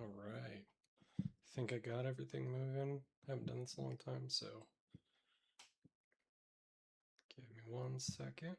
Alright. Think I got everything moving. Haven't done this in a long time, so give me 1 second.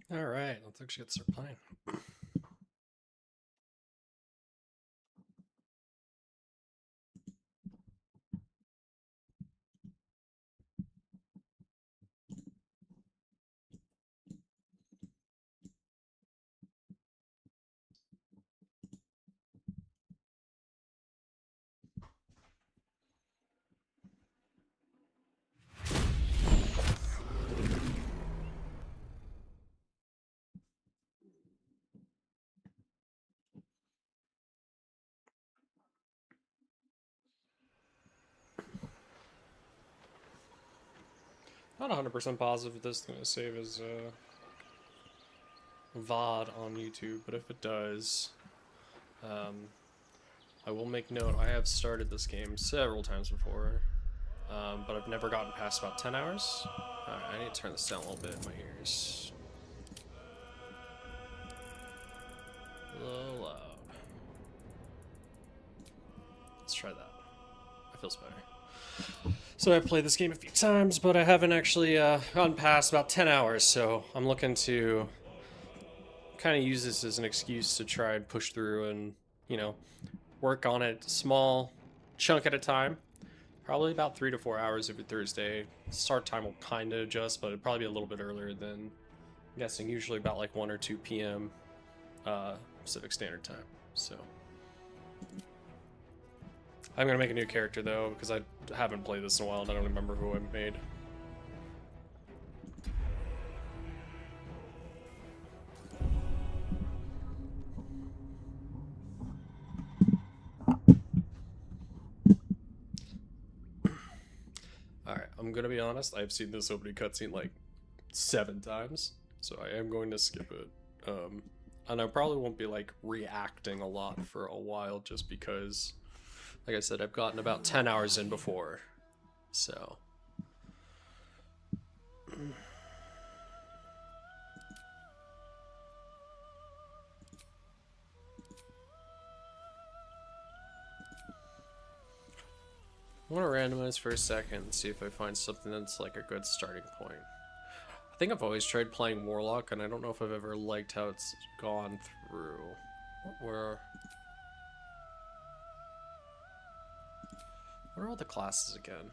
Alright, let's actually get started playing. Not 100% positive if this is going to save as VOD on YouTube, but if it does, I will make note, I have started this game several times before, but I've never gotten past about 10 hours. I need to turn this down a little bit in my ears. A little loud. Let's try that. That feels better. So I've played this game a few times, but I haven't actually gotten past about 10 hours, so I'm looking to kind of use this as an excuse to try and push through and, you know, work on it small chunk at a time. Probably about 3 to 4 hours every Thursday. Start time will kind of adjust, but it'd probably be a little bit earlier than, I'm guessing, usually about like 1 or 2 p.m. Pacific Standard Time. So I'm gonna make a new character though because I haven't played this in a while and I don't remember who I made. Alright, I'm gonna be honest, I've seen this opening cutscene like 7 times, so I am going to skip it. And I probably won't be like reacting a lot for a while just because, like I said, I've gotten about 10 hours in before, so. I want to randomize for a second and see if I find something that's like a good starting point. I think I've always tried playing Warlock, and I don't know if I've ever liked how it's gone through. What are all the classes again?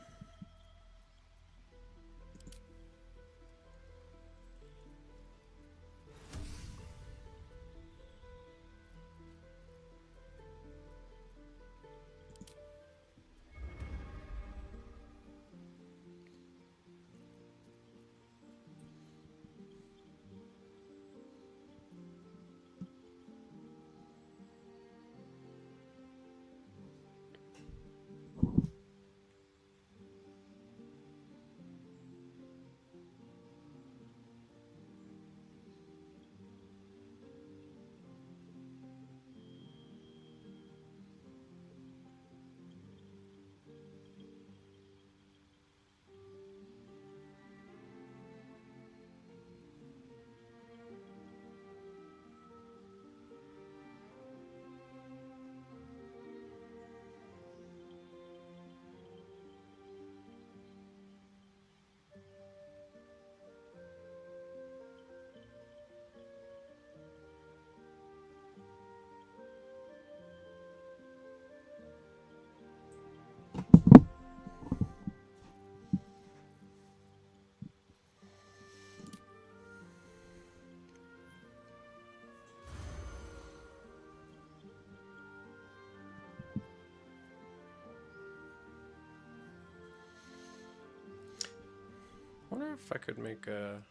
I wonder if I could make a...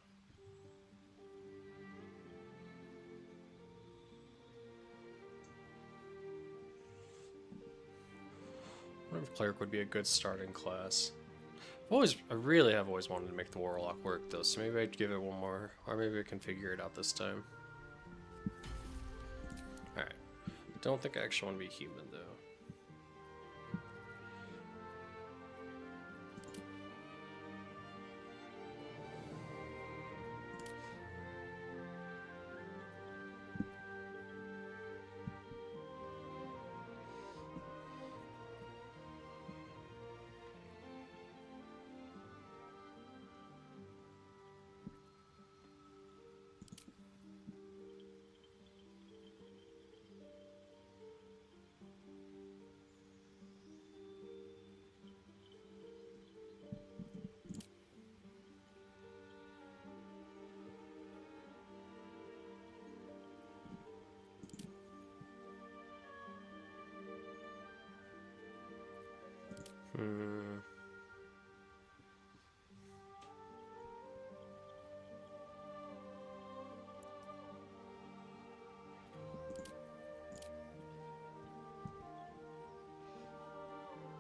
I wonder if Cleric would be a good starting class. I really have always wanted to make the Warlock work though, so maybe I'd give it one more, or maybe I can figure it out this time. Alright. Don't think I actually want to be human though.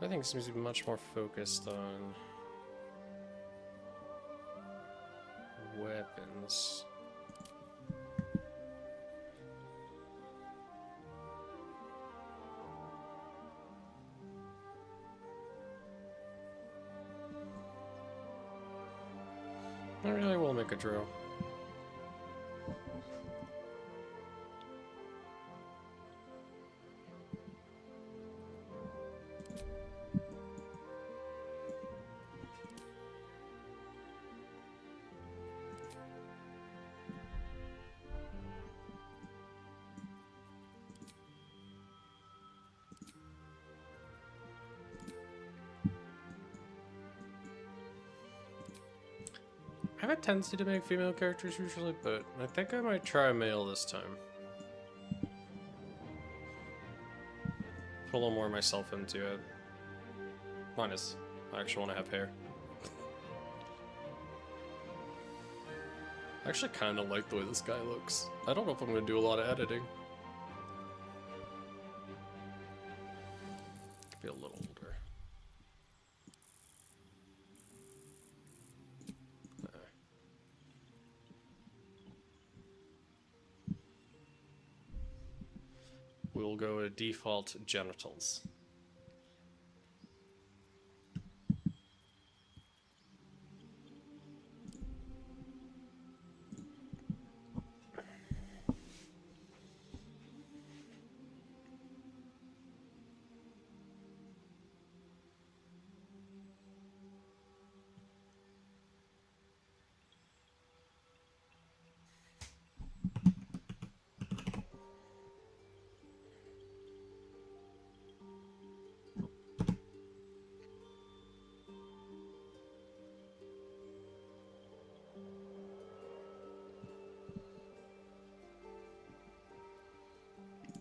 I think it seems to be much more focused on weapons. I really will make a drill. I have a tendency to make female characters usually, but I think I might try a male this time. Put a little more of myself into it. Minus, I actually want to have hair. I actually kind of like the way this guy looks. I don't know if I'm going to do a lot of editing. Be a little older. We'll go to default genitals.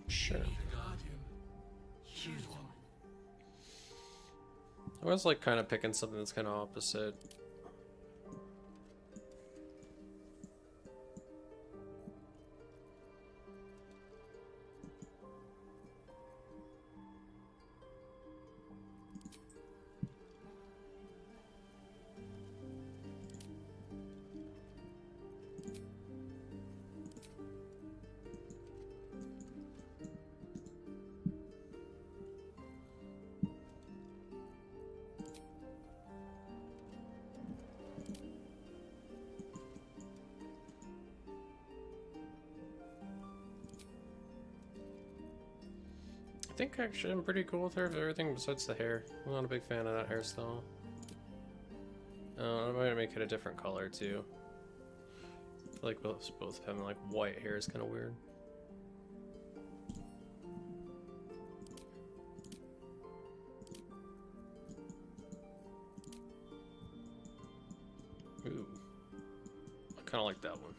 Sure. I was like kind of picking something that's kind of opposite. I think actually I'm pretty cool with her, everything besides the hair. I'm not a big fan of that hairstyle. I'm gonna make it a different color too. I feel like both having like white hair is kind of weird. Ooh, I kind of like that one.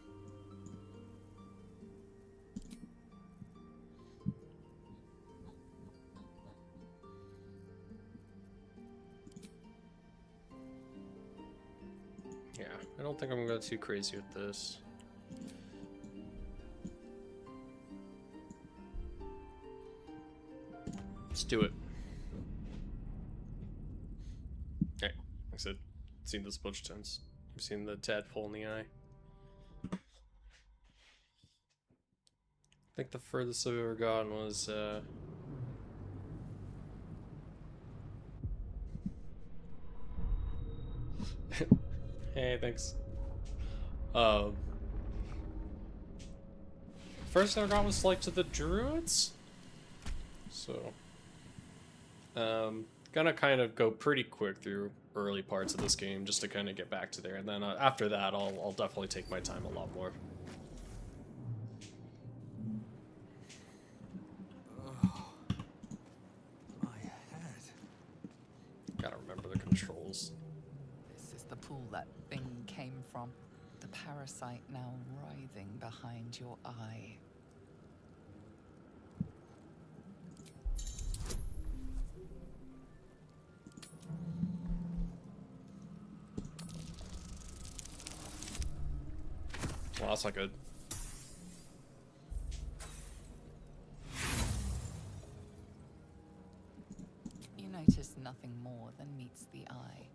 Yeah, I don't think I'm going to go too crazy with this. Let's do it. Hey, like I said, I've seen this a bunch of times. I've seen the tadpole in the eye. I think the furthest I've ever gotten was, Hey, thanks. First I got was like to the druids. So, gonna kind of go pretty quick through early parts of this game just to kind of get back to there, and then after that, I'll definitely take my time a lot more. Oh, my head. Gotta remember the controls. This is the pool that thing came from. The parasite now writhing behind your eye. Well, that's not good. You notice nothing more than meets the eye.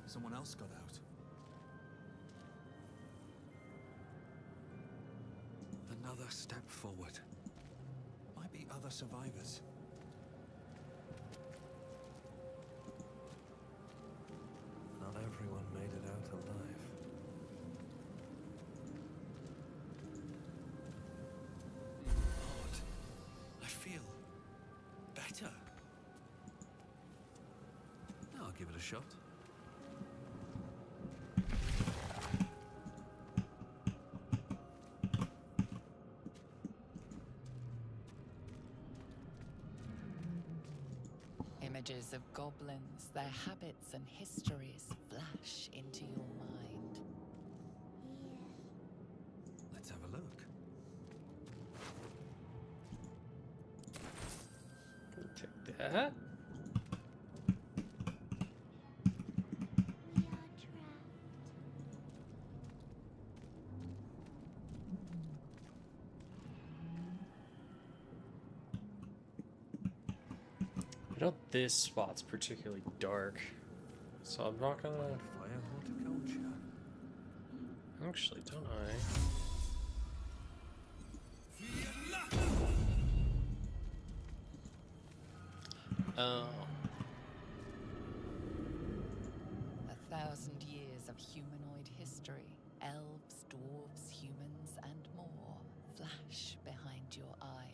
Someone else got out. Another step forward. Might be other survivors. Not everyone made it out alive. Lord, I feel better. I'll give it a shot. Images of goblins, their habits and histories flash into your mind. Let's have a look. Take that. We are trapped. I know this spot's particularly dark, so I'm not gonna. Fire horticulture. Actually, don't I? Oh. 1,000 years of humanoid history, elves, dwarves, humans, and more flash behind your eyes.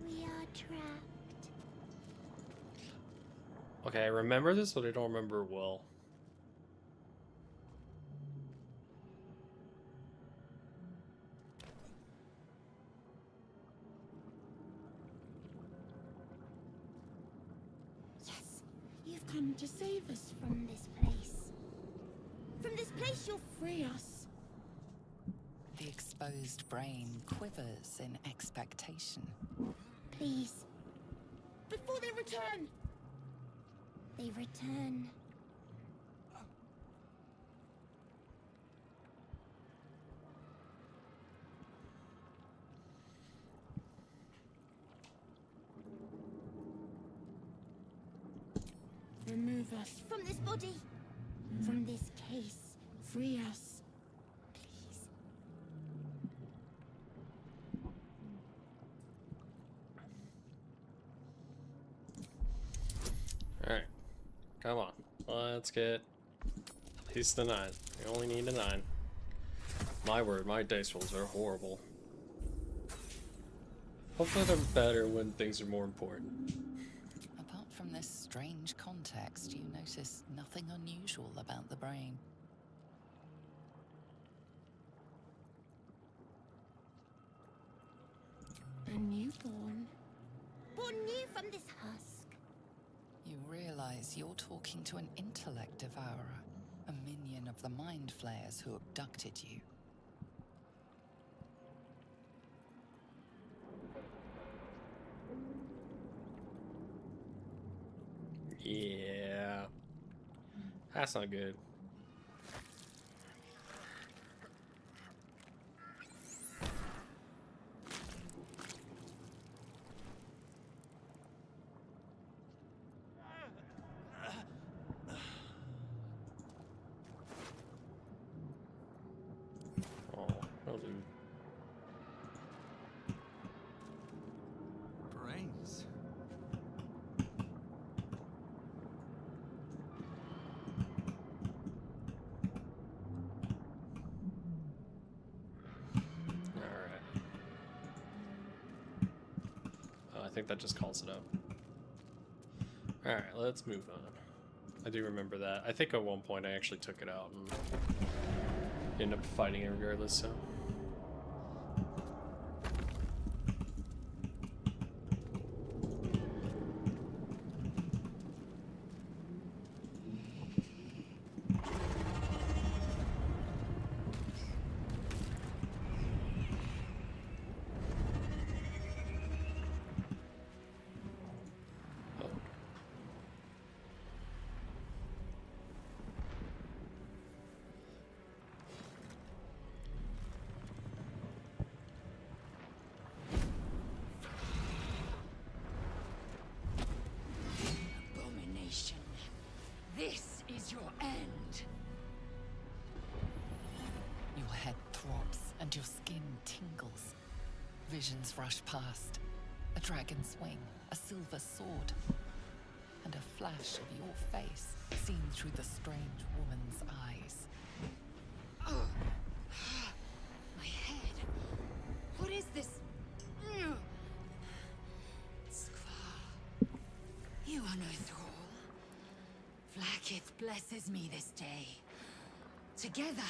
We are trapped. Okay, I remember this, but I don't remember it well. Yes, you've come to save us from this place. From this place, you'll free us. The exposed brain quivers in expectation. Please. Before they return. They return. Remove us from this body. From this case. Free us. Please. Alright. Come on. Let's get at least a 9. We only need a 9. My word, my dice rolls are horrible. Hopefully they're better when things are more important. Apart from this strange context, you notice nothing unusual about the brain. A newborn. Born new from this husk. You realize you're talking to an intellect devourer, a minion of the mind flayers who abducted you. Yeah. That's not good. Oh, that'll do. Brains. Alright. I think that just calls it up. Alright, let's move on. I do remember that. I think at one point I actually took it out and ended up fighting it regardless, so. Oh. Abomination. This is your end. Your head throbs and your skin tingles. Visions rush past. A dragon's wing, a silver sword, and a flash of your face seen through the strange woman's eyes. My head. One Thrall. Vlaakith blesses me this day. Together,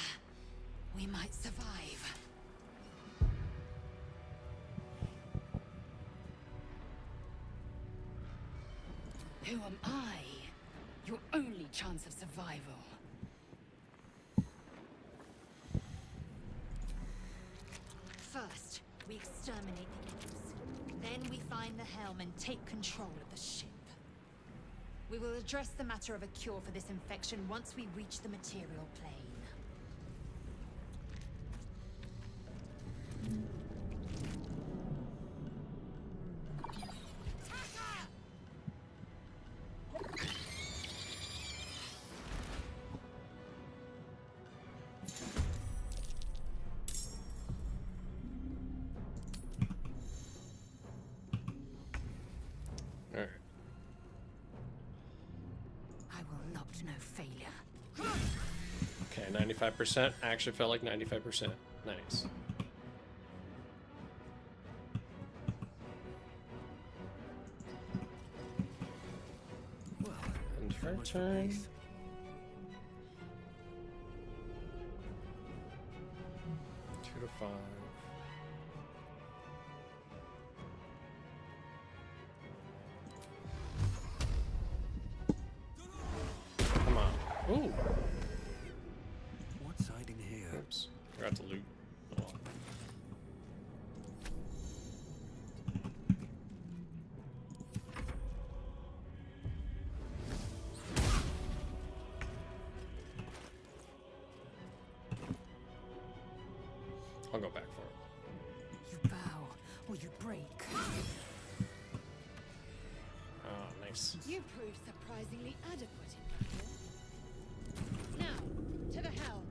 we might survive. Who am I? Your only chance of survival. First, we exterminate the imps. Then we find the helm and take control of the ship. We will address the matter of a cure for this infection once we reach the material plane. Alright. I will not know failure. Okay, 95%. Actually felt like 95%. Nice. Well, And her much for turn. peace. 2 to 5. Come on. Ooh. What's hiding here? Oops. Forgot to loot. Oh. I'll go back for it. You bow or you break. Oh, nice. You proved surprisingly adequate in battle. Now, to the helm.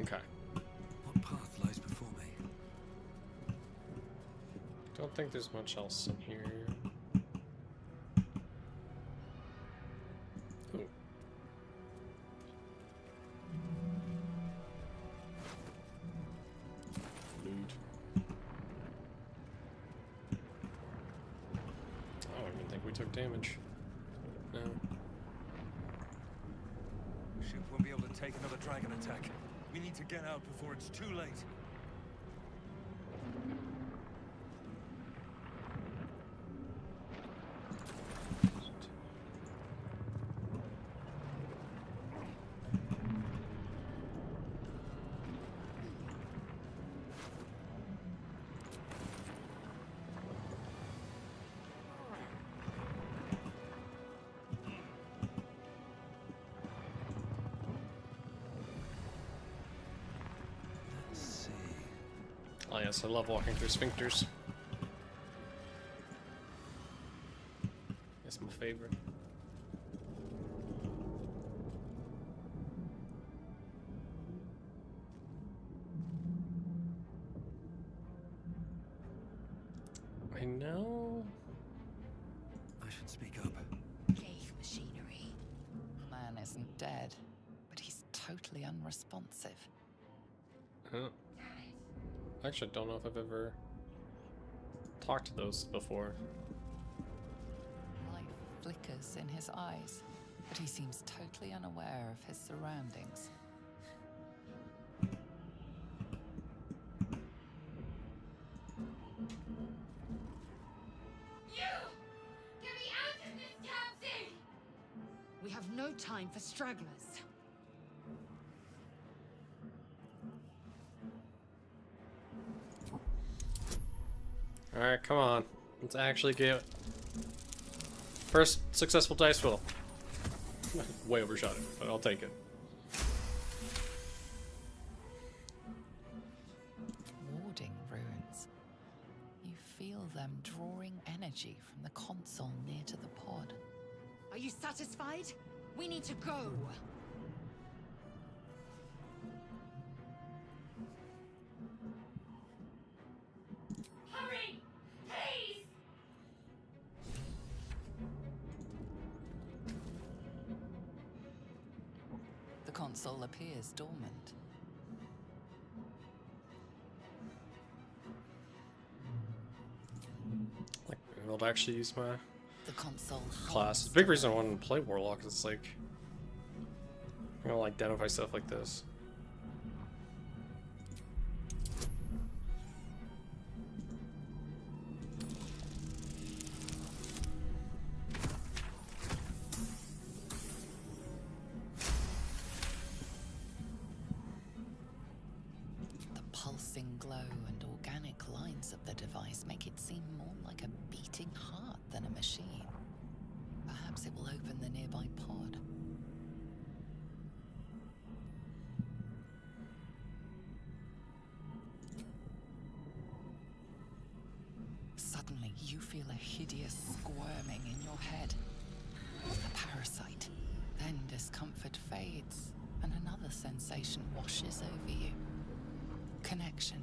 Okay. What path lies before me? Don't think there's much else in here. Ooh. Loot. I don't even think we took damage. No. Ship won't be able to take another dragon attack. We need to get out before it's too late. Let's see. Oh yes, I love walking through sphincters. It's my favorite. I know. I should speak up. Cave machinery. Man isn't dead, but he's totally unresponsive. Huh. Actually, I don't know if I've ever talked to those before. Life flickers in his eyes, but he seems totally unaware of his surroundings. Get me out of this taxi! We have no time for stragglers. Alright, come on. Let's actually get first successful dice roll. Way overshot it, but I'll take it. console near to the pod. Are you satisfied? We need to go. Hurry! Please! The console appears dormant. Like, I'm able to actually use my The console class. hums The big reason I wanted to play Warlock is it's like, I don't like identify stuff like this. The pulsing glow and organic lines of the device make it seem more like a beating heart than a machine. Perhaps it will open the nearby pod. Suddenly, you feel a hideous squirming in your head. A parasite. Then discomfort fades, and another sensation washes over you. Connection.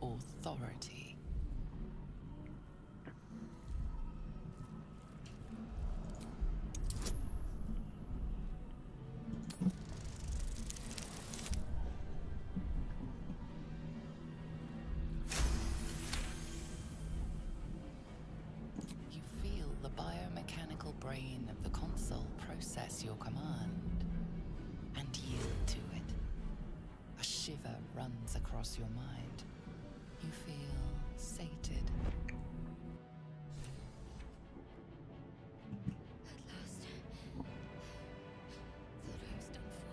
Authority. You feel the biomechanical brain of the console process your command and yield to it. A shiver runs across your mind. You feel sated. At last. Thought I was done for.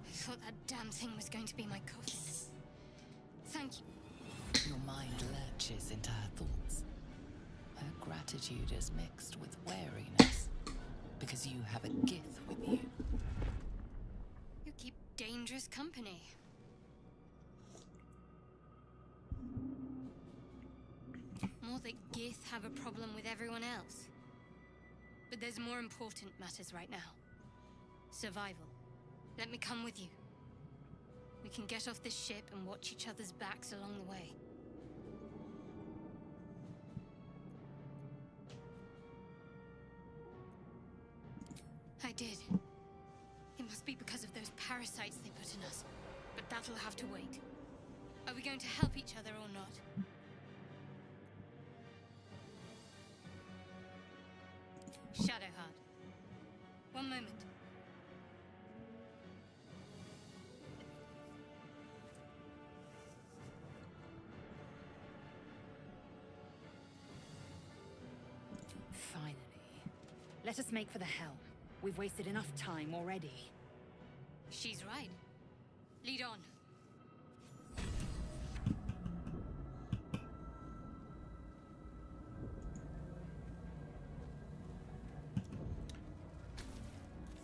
I thought that damn thing was going to be my coffin. Thank you. Your mind lurches into her thoughts. Her gratitude is mixed with wariness, because you have a Gith with you. You keep dangerous company. More that Gith have a problem with everyone else. But there's more important matters right now. Survival. Let me come with you. We can get off this ship and watch each other's backs along the way. I did. It must be because of those parasites they put in us. But that'll have to wait. Are we going to help each other or not? Shadowheart. One moment. Finally. Let us make for the helm. We've wasted enough time already. She's right. Lead on.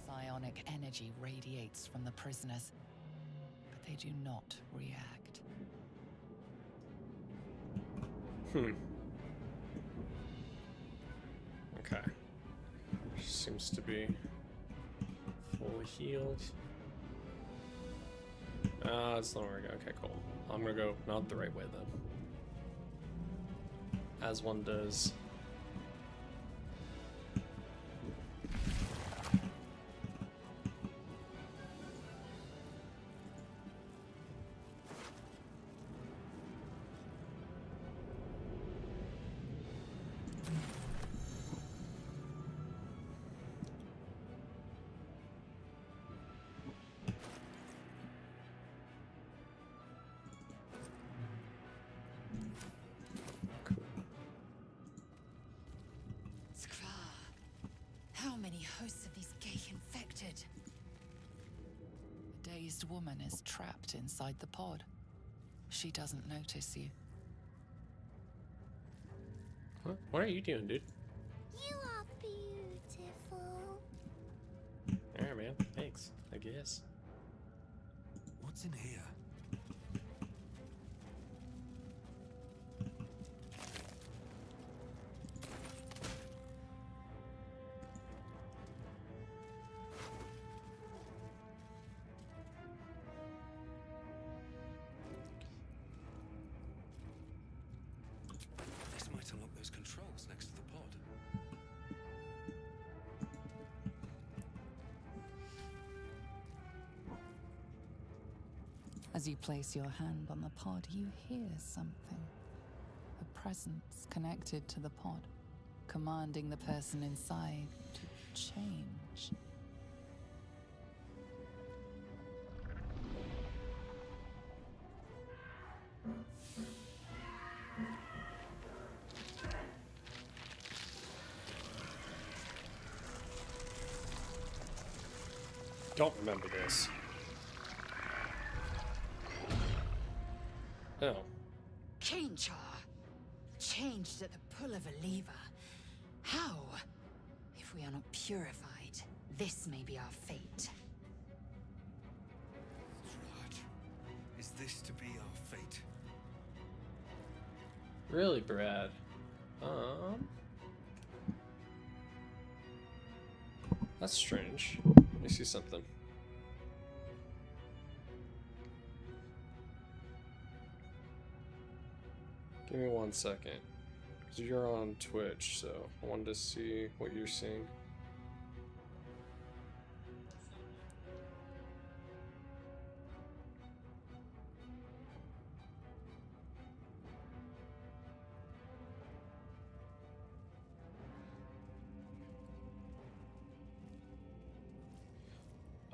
Psionic energy radiates from the prisoners, but they do not react. Okay. She seems to be fully healed. That's not where I go. Okay, cool. I'm gonna go not the right way then. As one does. How many hosts of these gay infected? A dazed woman is trapped inside the pod. She doesn't notice you. What are you doing, dude? You are beautiful. Alright, man. Thanks, I guess. What's in here? As you place your hand on the pod, you hear something. A presence connected to the pod, commanding the person inside to change. Don't remember this. Oh. Chainchar. Changed at the pull of a lever. How? If we are not purified, this may be our fate. Right. Is this to be our fate? Really, Brad? That's strange. Let me see something. Give me 1 second. Because you're on Twitch, so I wanted to see what you're seeing.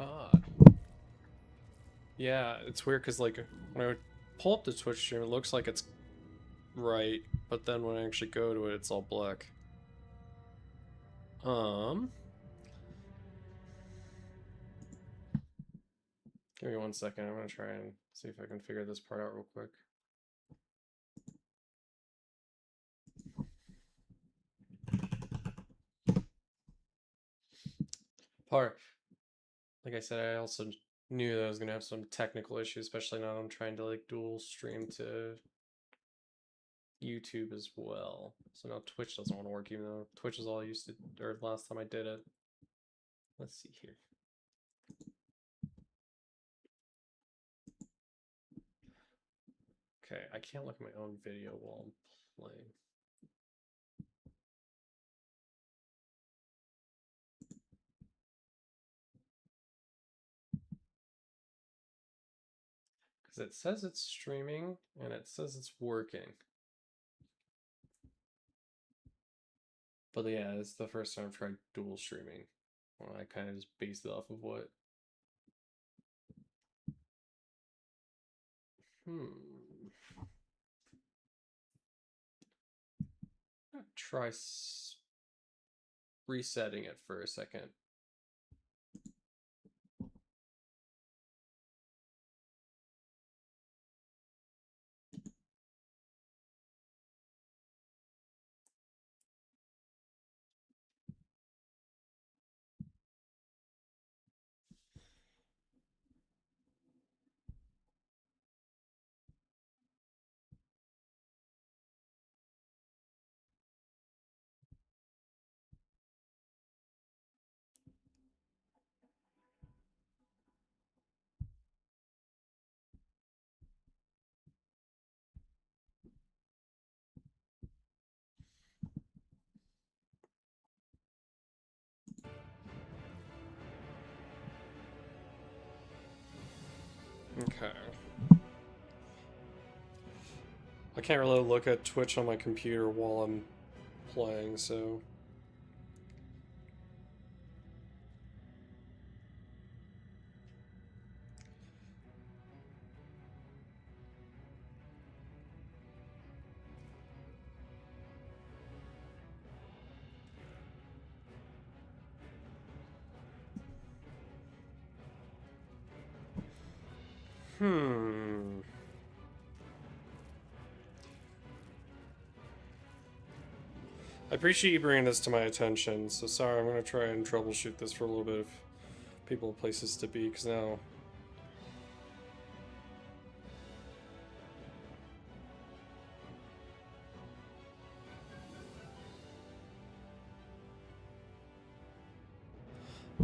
Odd. Yeah, it's weird because like when I pull up the Twitch stream, it looks like it's right, but then when I actually go to it, it's all black. Give me 1 second. I'm gonna try and see if I can figure this part out real quick. Like I said, I also knew that I was gonna have some technical issues, especially now I'm trying to like dual stream to YouTube as well. So now Twitch doesn't want to work, even though Twitch is all I used to, or last time I did it. Let's see here. Okay, I can't look at my own video while I'm playing. Because it says it's streaming and it says it's working. But yeah, it's the first time I've tried dual streaming. Well, I kind of just based it off of what. Try resetting it for a second. Okay. I can't really look at Twitch on my computer while I'm playing, so... I appreciate you bringing this to my attention, so sorry, I'm going to try and troubleshoot this for a little bit of people and places to be, because now...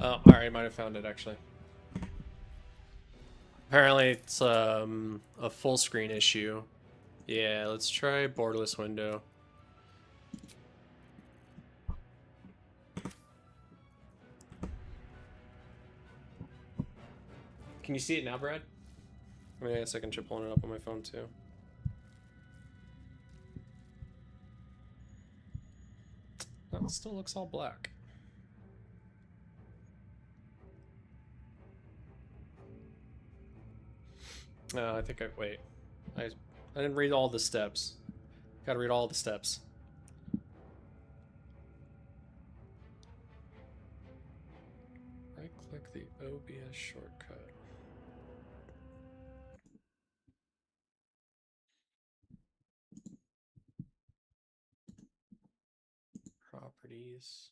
Oh, alright, I might have found it, actually. Apparently it's a full screen issue. Yeah, let's try borderless window. Can you see it now, Brad? I mean, I guess I can try pulling it up on my phone too. No, it still looks all black. I think wait. I didn't read all the steps. Gotta read all the steps. Right click the OBS shortcut. Properties.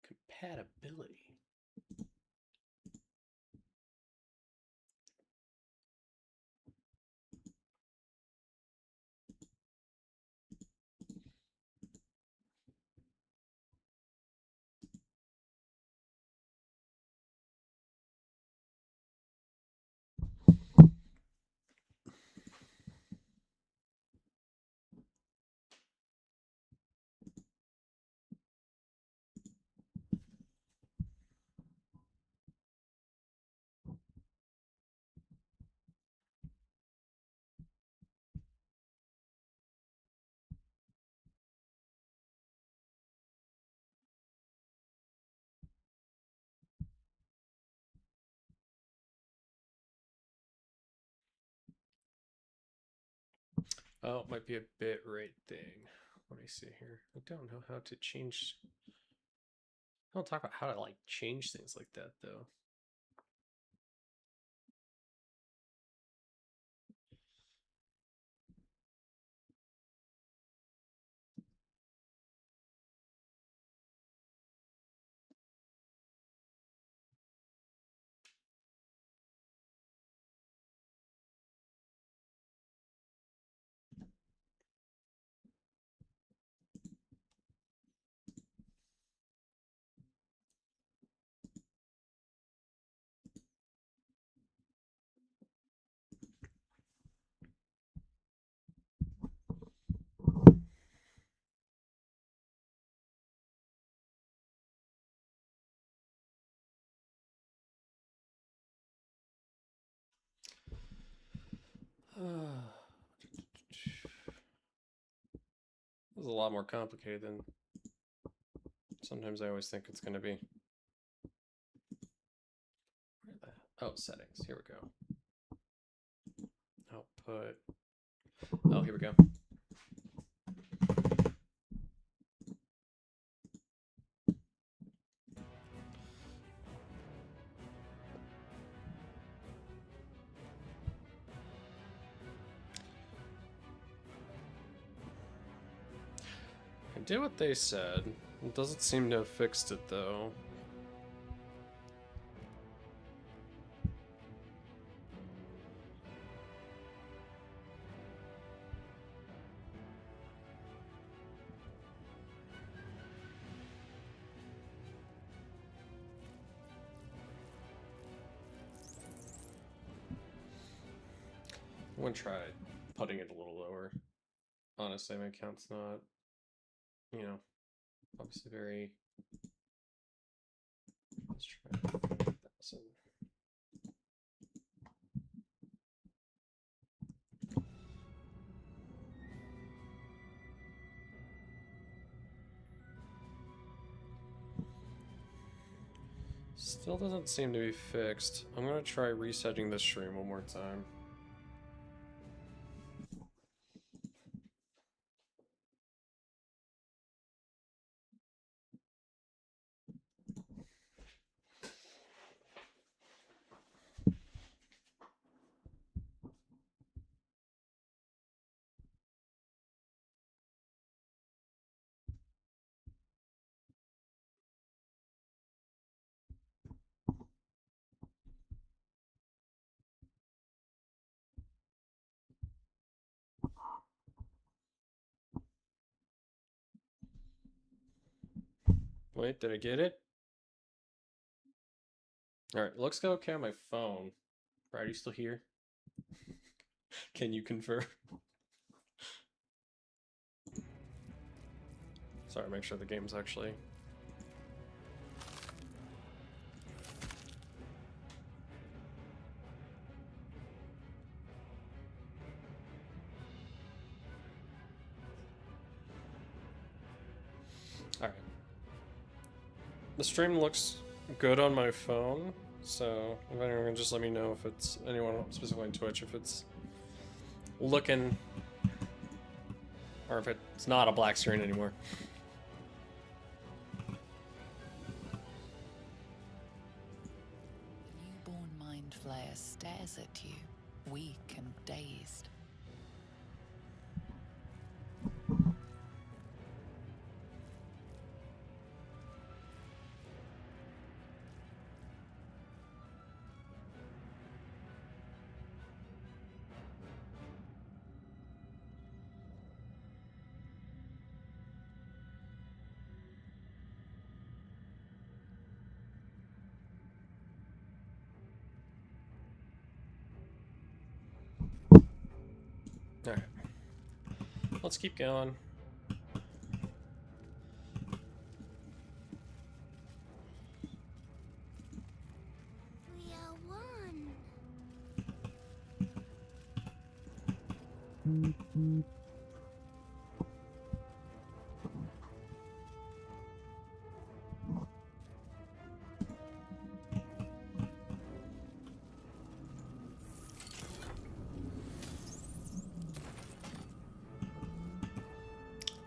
Compatibility. Oh, it might be a bit rate thing. Let me see here. I don't know how to change. I don't talk about how to like change things like that though. This is a lot more complicated than sometimes I always think it's going to be. Where the, oh, settings. Here we go. Output. Oh, here we go. I did what they said. It doesn't seem to have fixed it though. I'm gonna try putting it a little lower. Honestly, my account's not, you know, obviously very. Let's try 1,000. Still doesn't seem to be fixed. I'm gonna try resetting the stream one more time. Wait, did I get it? Alright, looks okay on my phone. Right, are you still here? Can you confirm? Sorry, make sure the game's actually... The stream looks good on my phone, so if anyone can just let me know if it's anyone specifically on Twitch, if it's looking or if it's not a black screen anymore. The newborn mind flayer stares at you, weak and dazed. Alright. Let's keep going. We are one.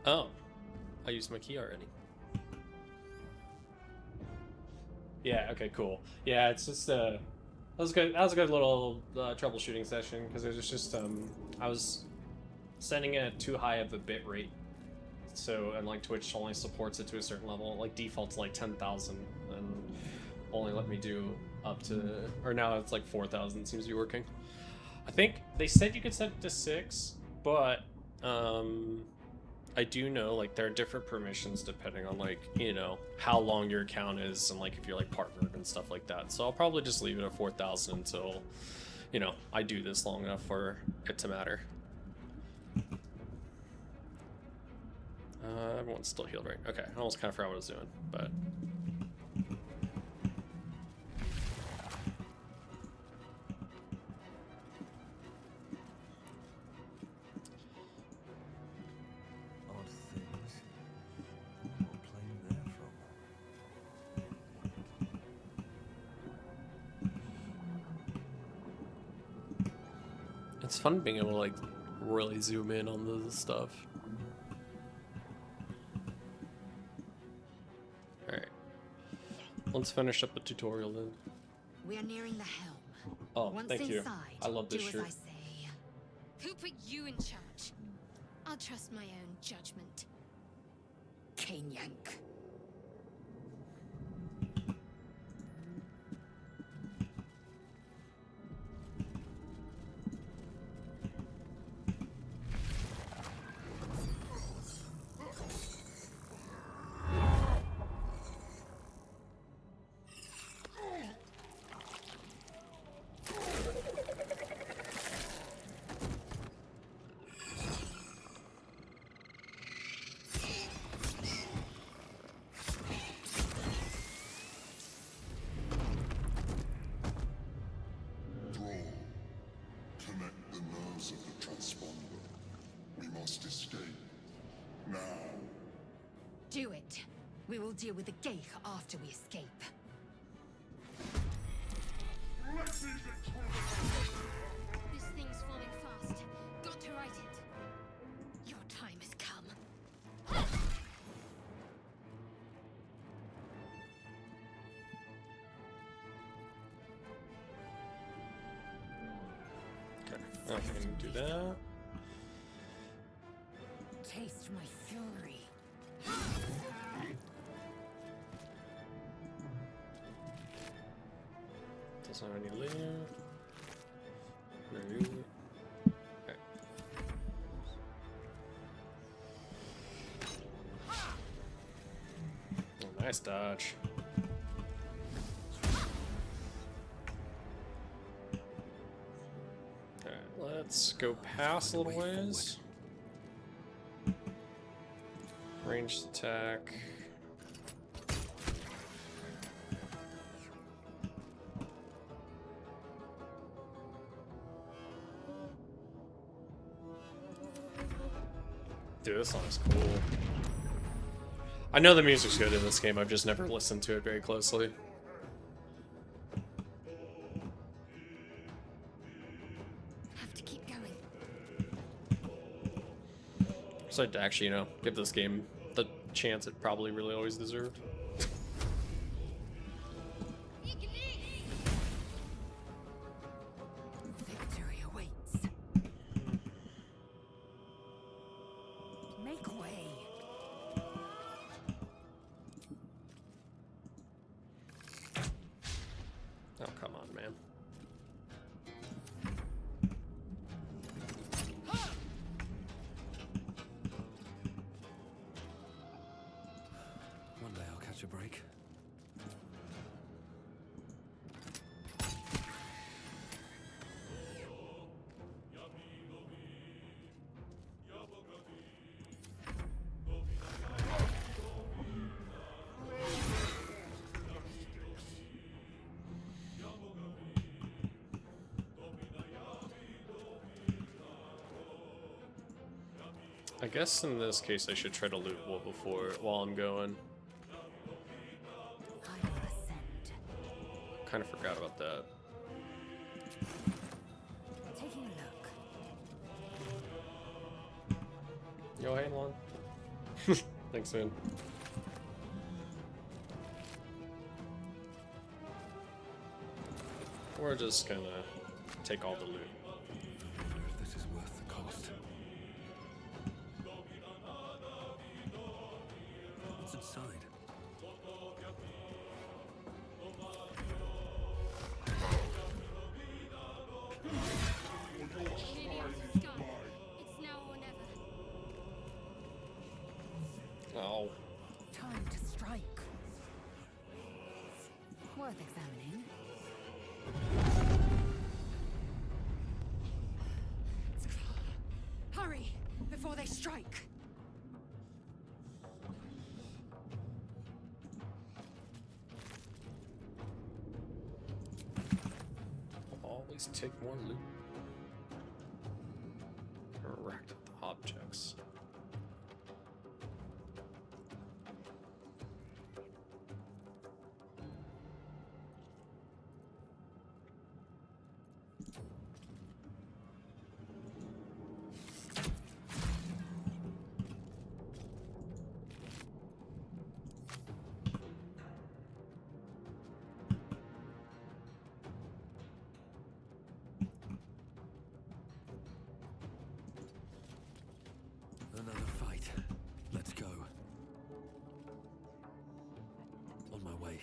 Oh, I used my key already. Yeah. Okay. Cool. Yeah. It's just that was good. That was a good little troubleshooting session because it was just I was setting it at too high of a bit rate, so and like Twitch only supports it to a certain level. Like default's like 10,000, and only let me do up to, or now it's like 4,000. Seems to be working. I think they said you could set it to 6, but I do know like there are different permissions depending on like, you know, how long your account is and like if you're like partnered and stuff like that. So I'll probably just leave it at 4,000 until, you know, I do this long enough for it to matter. Everyone's still healed, right? Okay, I almost kind of forgot what I was doing, but Odd things. What plane they're from. it's fun being able to like really zoom in on the stuff. Alright. Let's finish up the tutorial then. We are nearing the helm. Oh, Once thank you. inside, I love this do shirt. as I say. Who put you in charge? I'll trust my own judgment. Cane yank. Connect the nerves of the transponder. We must escape. Now. Do it. We will deal with the Geich after we escape. This thing's falling fast. Got to right it. Your time has come. Okay, I can do that. Taste my fury. Doesn't have any loot. Loot. Okay. Oh, nice dodge. Alright, let's go past a little ways. Ranged attack. Dude, this song's cool. I know the music's good in this game, I've just never listened to it very closely. Have to keep going. So I'd actually, you know, give this game the chance it probably really always deserved. Victory awaits. Make way. Oh, come on, man. One day I'll catch a break. I guess in this case I should try to loot while I'm going. I will ascend. Kind of forgot about that. Taking a look. Yo, hey, Lon. Thanks, man. We're just gonna take all the loot. Wonder if this is worth the cost. What's inside? It's gone. It's now or never. Oh, Time to strike. Worth examining. Hurry, before they strike. always take more loot. Racked up the objects. Another fight. Let's go. On my way.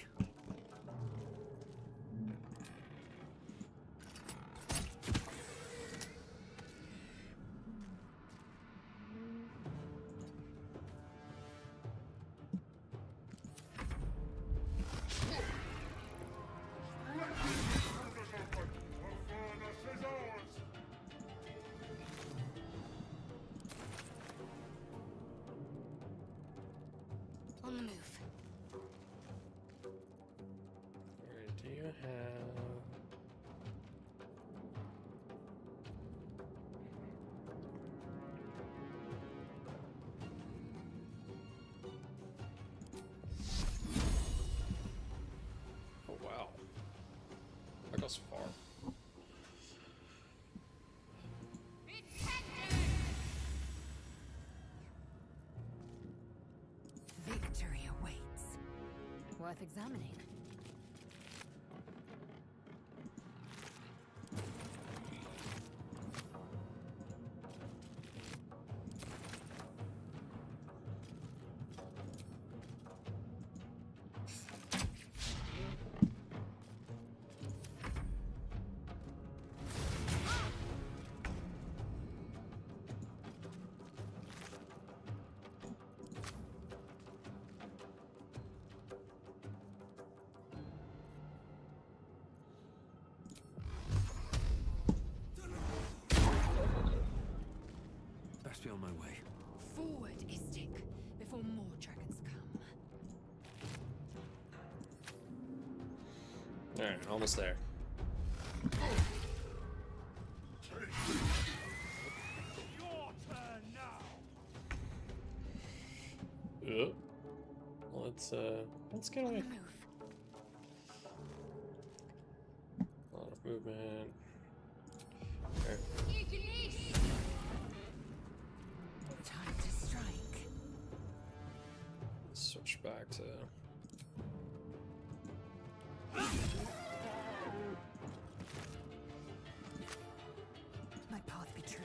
On the move. Alright, do you have... Oh wow. That goes far. Victory awaits. Worth examining. Best be on my way. Forward, Istik, before more dragons come. Alright, almost there. Your turn now. let's get On away. the move. A lot of movement. Okay. Time to strike. Switch back to. My path be true.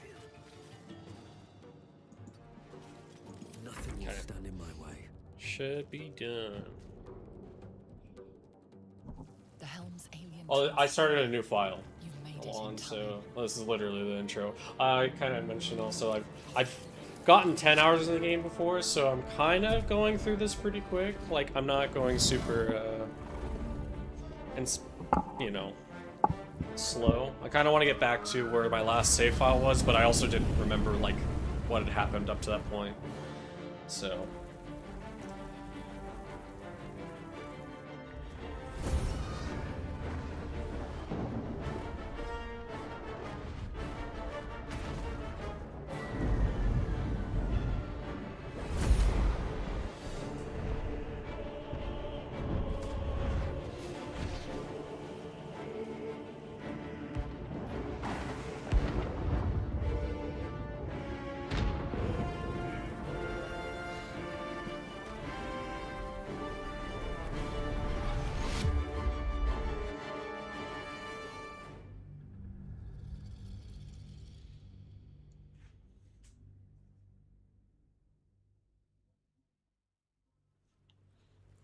Nothing will Okay. stand in my way. Should be done. The helm's alien. Oh, I started a new file. You made it On, in time. so this is literally the intro. I kind of mentioned also I've gotten 10 hours in the game before, so I'm kind of going through this pretty quick. Like I'm not going super you know, slow. I kind of want to get back to where my last save file was, but I also didn't remember like what had happened up to that point. So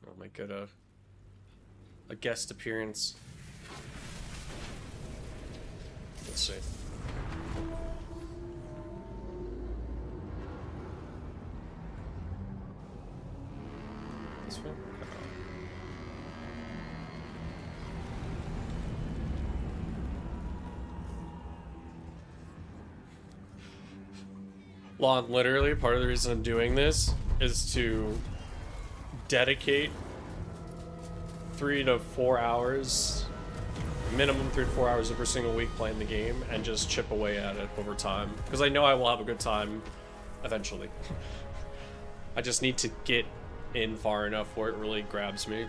I'll make it a guest appearance. Let's see. This one? Lon, literally, part of the reason I'm doing this is to dedicate 3 to 4 hours, minimum 3 to 4 hours every single week playing the game, and just chip away at it over time. Because I know I will have a good time eventually. I just need to get in far enough where it really grabs me.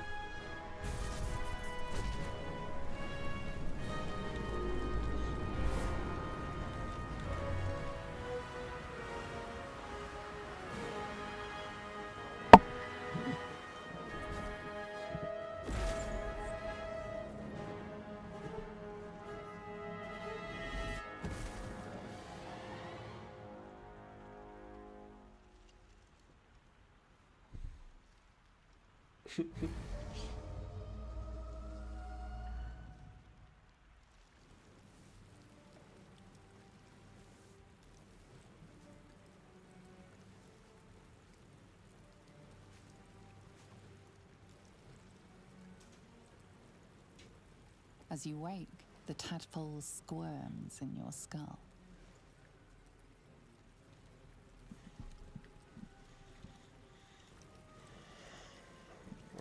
As you wake, the tadpole squirms in your skull.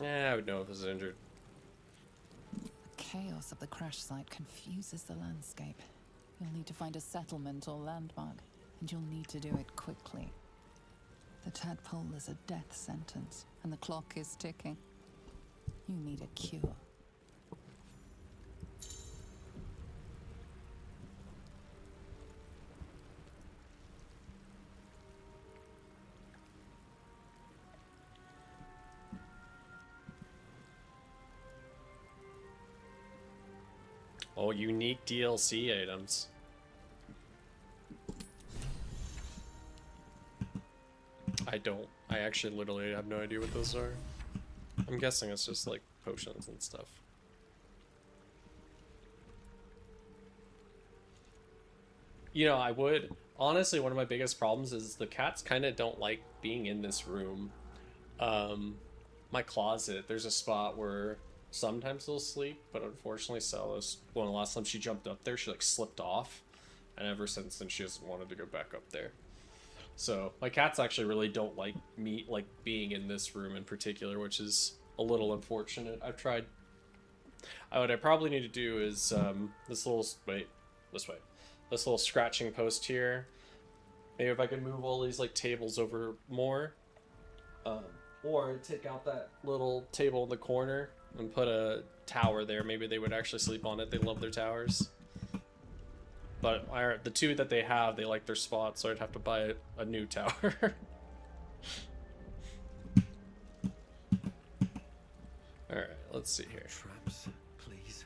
Yeah, I would know if it was injured. Chaos of the crash site confuses the landscape. You'll need to find a settlement or landmark, and you'll need to do it quickly. The tadpole is a death sentence, and the clock is ticking. You need a cure. Oh, unique DLC items. I actually literally have no idea what those are. I'm guessing it's just like potions and stuff. You know, I would honestly, one of my biggest problems is the cats kind of don't like being in this room. My closet, there's a spot where sometimes they'll sleep, but unfortunately Sal's, well, the last time she jumped up there, she like slipped off, and ever since then she hasn't wanted to go back up there. So my cats actually really don't like me like being in this room in particular, which is a little unfortunate. I've tried. What I probably need to do is this little this way, this little scratching post here. Maybe if I could move all these like tables over more, Or take out that little table in the corner and put a tower there. Maybe they would actually sleep on it. They love their towers. But the two that they have, they like their spots, so I'd have to buy a new tower. Alright, let's see here. Traps, please.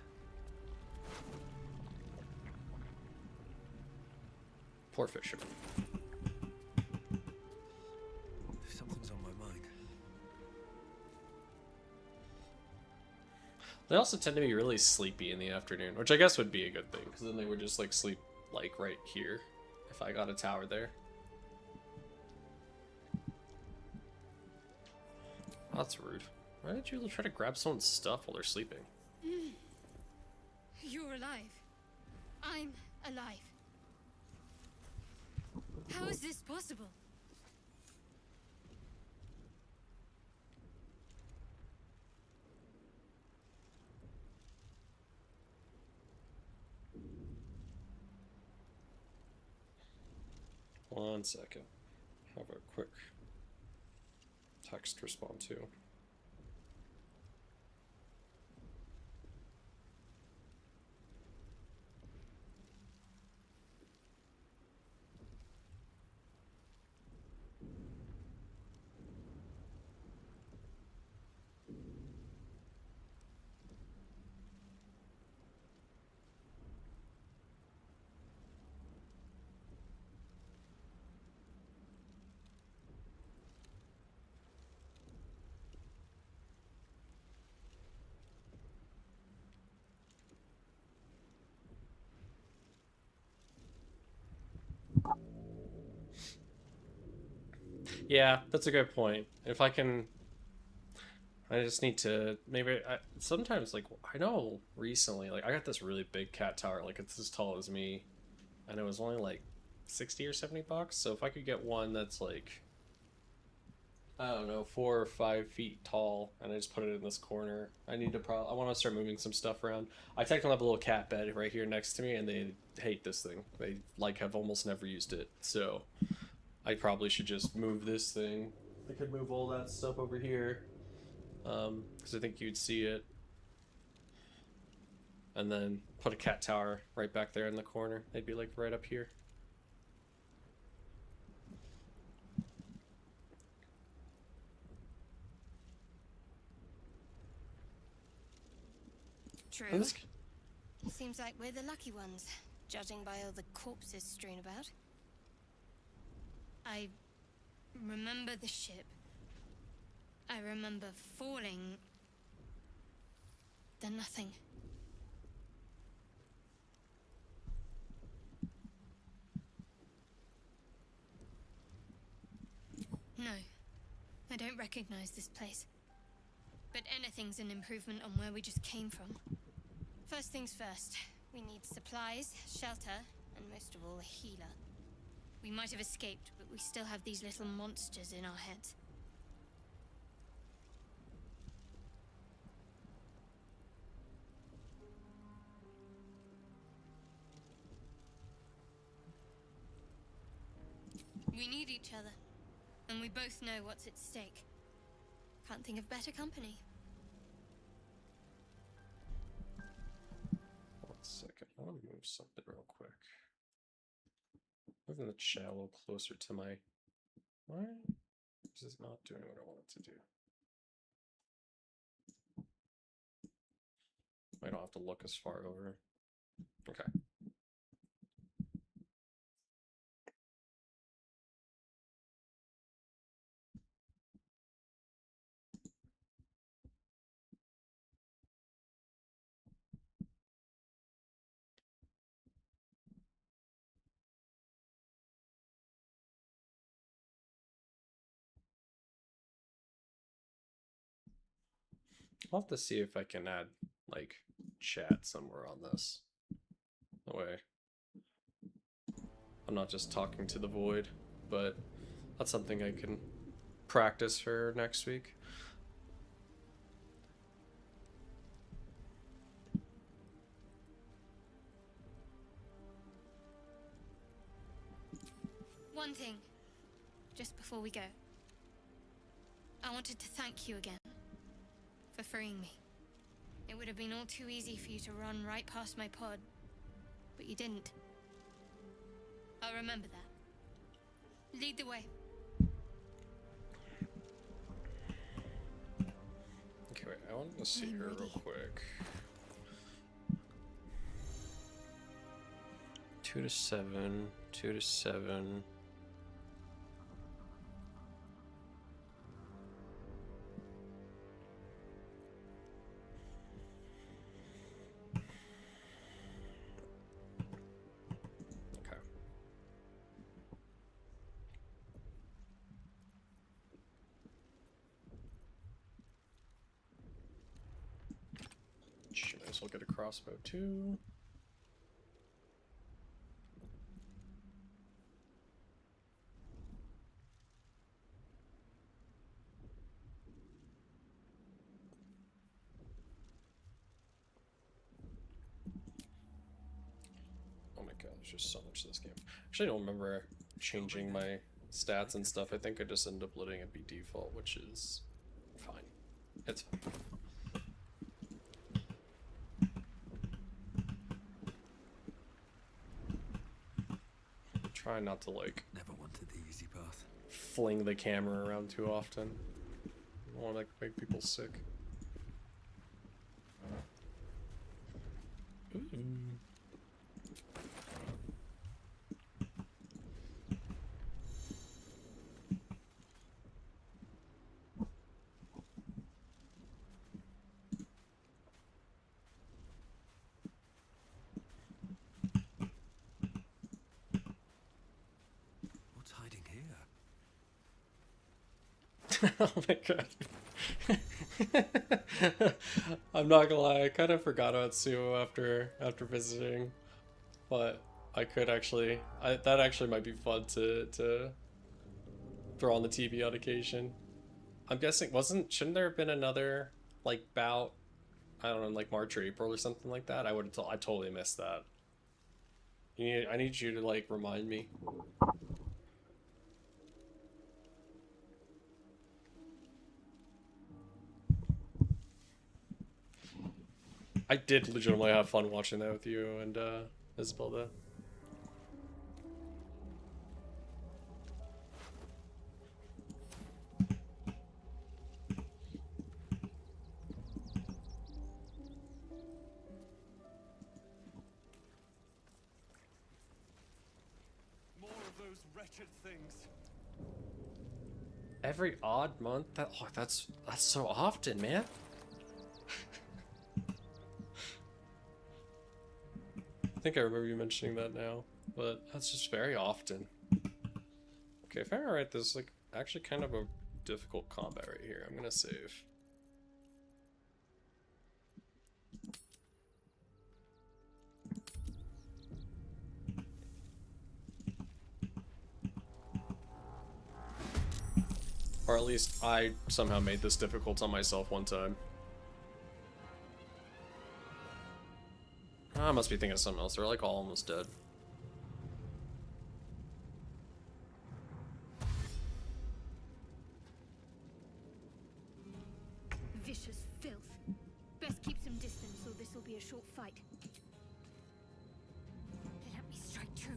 Poor fisherman. Something's on my mind. They also tend to be really sleepy in the afternoon, which I guess would be a good thing, because then they would just like sleep like right here if I got a tower there. That's rude. Why did you try to grab someone's stuff while they're sleeping? You're alive. I'm alive. How is this possible? One second. Have a quick text respond to. Yeah, that's a good point. If I can, I just need to maybe. Sometimes, like, I know recently, like, I got this really big cat tower, like it's as tall as me, and it was only like 60 or 70 bucks. So if I could get one that's like, I don't know, 4 or 5 feet tall, and I just put it in this corner, I need to I want to start moving some stuff around. I technically have a little cat bed right here next to me, and they hate this thing. They like have almost never used it, so I probably should just move this thing. I could move all that stuff over here, because I think you'd see it, and then put a cat tower right back there in the corner. They'd be like right up here. True. Seems like we're the lucky ones, judging by all the corpses strewn about. I remember the ship. I remember falling. Then nothing. No, I don't recognize this place. But anything's an improvement on where we just came from. First things first, we need supplies, shelter, and most of all, a healer. We might have escaped, but we still have these little monsters in our heads. We need each other, and we both know what's at stake. Can't think of better company. One second, I want to move something real quick. Moving the chat a little closer to my. Why is this not doing what I want it to do? I don't have to look as far over. Okay. I'll have to see if I can add like chat somewhere on this. That way I'm not just talking to the void, but that's something I can practice for next week. One thing, just before we go. I wanted to thank you again for freeing me. It would have been all too easy for you to run right past my pod, but you didn't. I'll remember that. Lead the way. Okay, wait, I want to see her real quick. 2 to 7, 2 to 7. Okay. She might as well get a crossbow too. Oh my god, there's just so much to this game. Actually, I don't remember changing my stats and stuff. I think I just ended up letting it be default, which is fine. It's fine. Try not to, like, Never wanted the easy path. fling the camera around too often. I don't want to, like, make people sick. Ooh. What's hiding here? Oh my god. I'm not gonna lie, I kind of forgot about Suo after visiting, but I could actually, that actually might be fun to throw on the TV on occasion. I'm guessing shouldn't there have been another like bout? I don't know, like March or April or something like that. I totally missed that. I need you to like remind me. I did legitimately have fun watching that with you and Isabel. More of those wretched things. Every odd month? That's so often, man. I think I remember you mentioning that now, but that's just very often. Okay, if I'm right, there's like actually kind of a difficult combat right here. I'm gonna save. Or at least I somehow made this difficult on myself one time. I must be thinking of something else. They're like all almost dead. Vicious filth. Best keep some distance, or this will be a short fight. Let me strike true.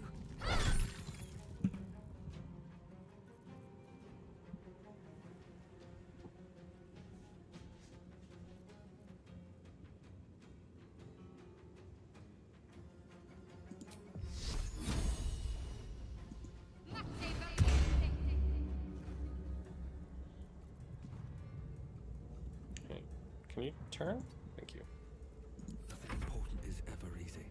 Okay. Can you turn? Thank you. Nothing important is ever easy.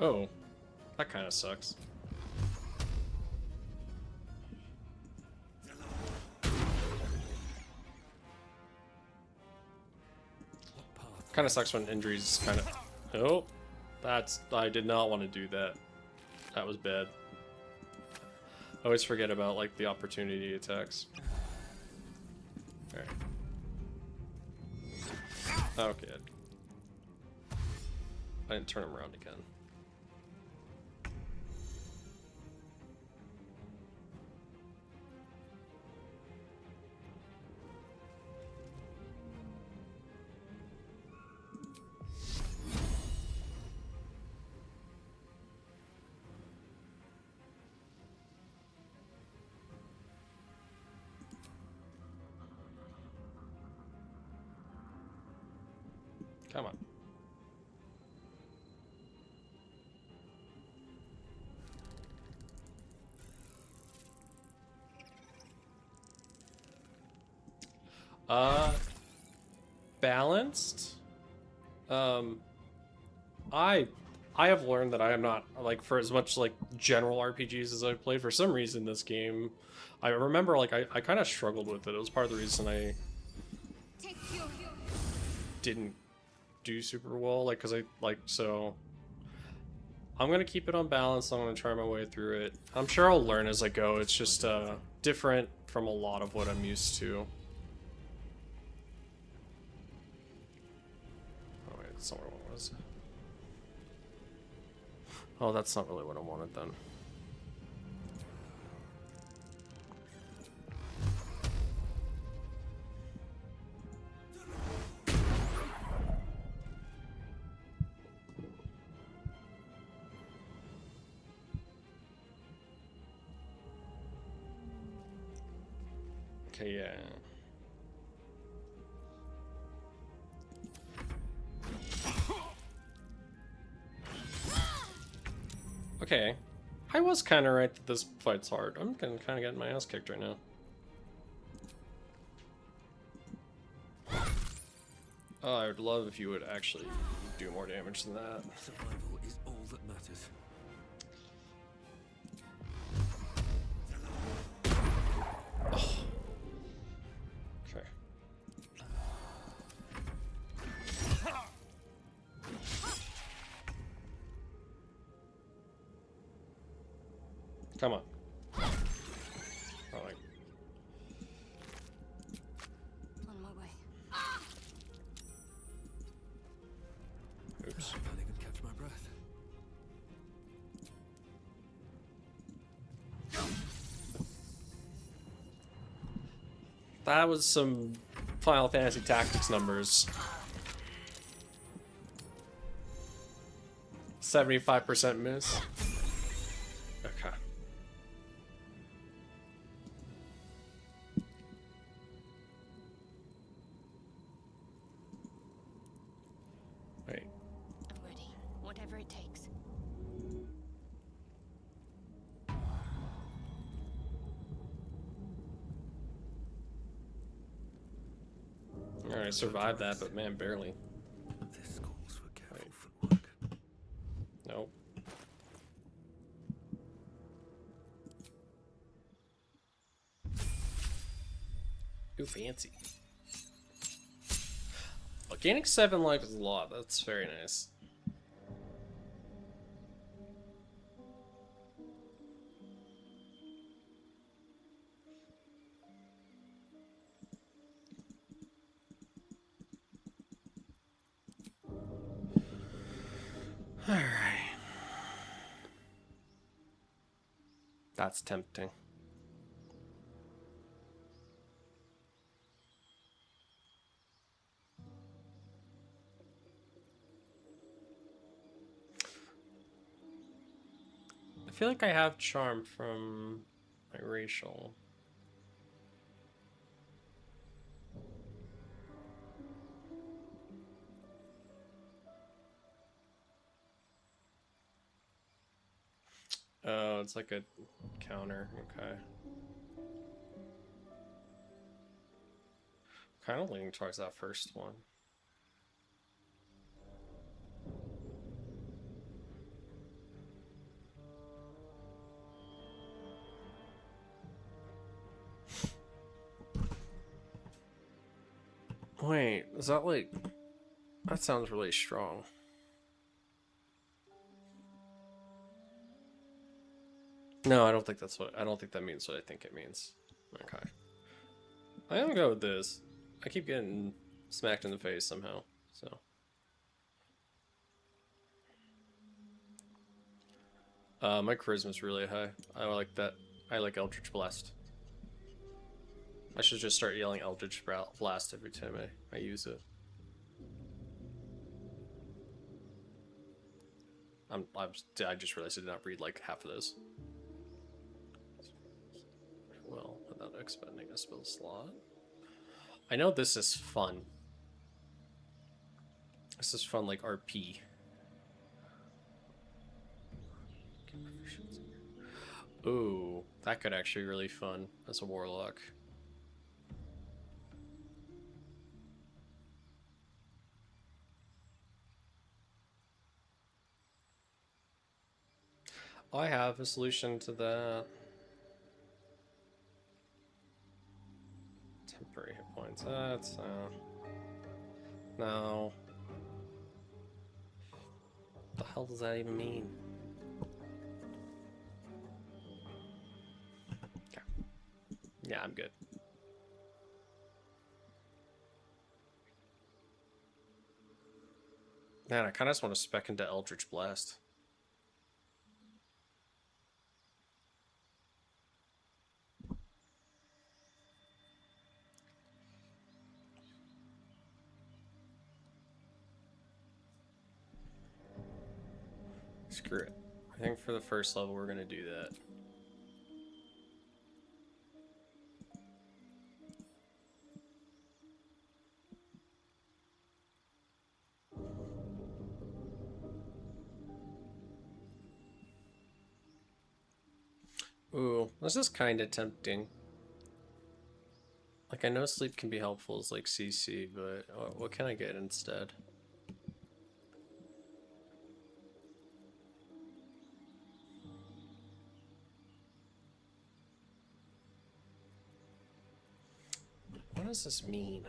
Oh, that kind of sucks. What path? Kind of sucks when injuries kind of... Oh, I did not want to do that. That was bad. I always forget about like the opportunity attacks. Alright. Okay. I didn't turn him around again. Come on. Balanced. I have learned that I am not like for as much like general RPGs as I've played. For some reason, this game, I remember like I kind of struggled with it. It was part of the reason I didn't do super well. Like, cause I like so. I'm gonna keep it on balance. I'm gonna try my way through it. I'm sure I'll learn as I go. It's just different from a lot of what I'm used to. Oh wait, that's not what it was. Oh, that's not really what I wanted then. Okay, yeah. Okay. I was kind of right that this fight's hard. I'm kind of getting my ass kicked right now. Oh, I would love if you would actually do more damage than that. Survival is all that matters. Oh. Okay. Come on. Oh, like. On my way. Oops. I can't even catch my breath. That was some Final Fantasy Tactics numbers. 75% miss. Okay. Wait. I'm ready. Whatever it takes. Alright, I survived that, but man, barely. This calls for careful Right. footwork. Nope. Ooh, fancy. Well, gaining 7 life is a lot. That's very nice. Alright. That's tempting. I feel like I have charm from my racial. Oh, it's like a counter. Okay. Kind of leaning towards that first one. Wait, is that like... That sounds really strong. No, I don't think that's what. I don't think that means what I think it means. Okay. I'm gonna go with this. I keep getting smacked in the face somehow, so. My charisma's really high. I like that. I like Eldritch Blast. I should just start yelling Eldritch Blast every time I use it. I just realized I did not read like half of those. Well, without expending a spell slot. I know this is fun. This is fun like RP. Ooh, that could actually be really fun as a warlock. I have a solution to that. Temporary hit points. That's no. What the hell does that even mean? Okay. Yeah, I'm good. Man, I kind of just want to spec into Eldritch Blast. Screw it. I think for the first level we're gonna do that. Ooh, this is kind of tempting. Like, I know sleep can be helpful as like CC, but what can I get instead? What does this mean?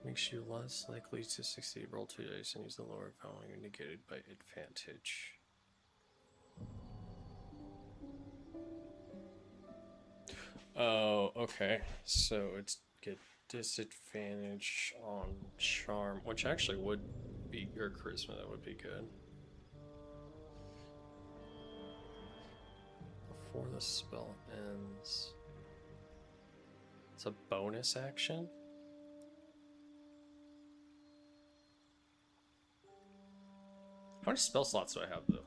Makes you less likely to succeed. Roll 2 dice and use the lower value negated by advantage. Oh, okay. So it's get disadvantage on charm, which actually would be your charisma. That would be good. Before the spell ends. It's a bonus action? How many spell slots do I have, though?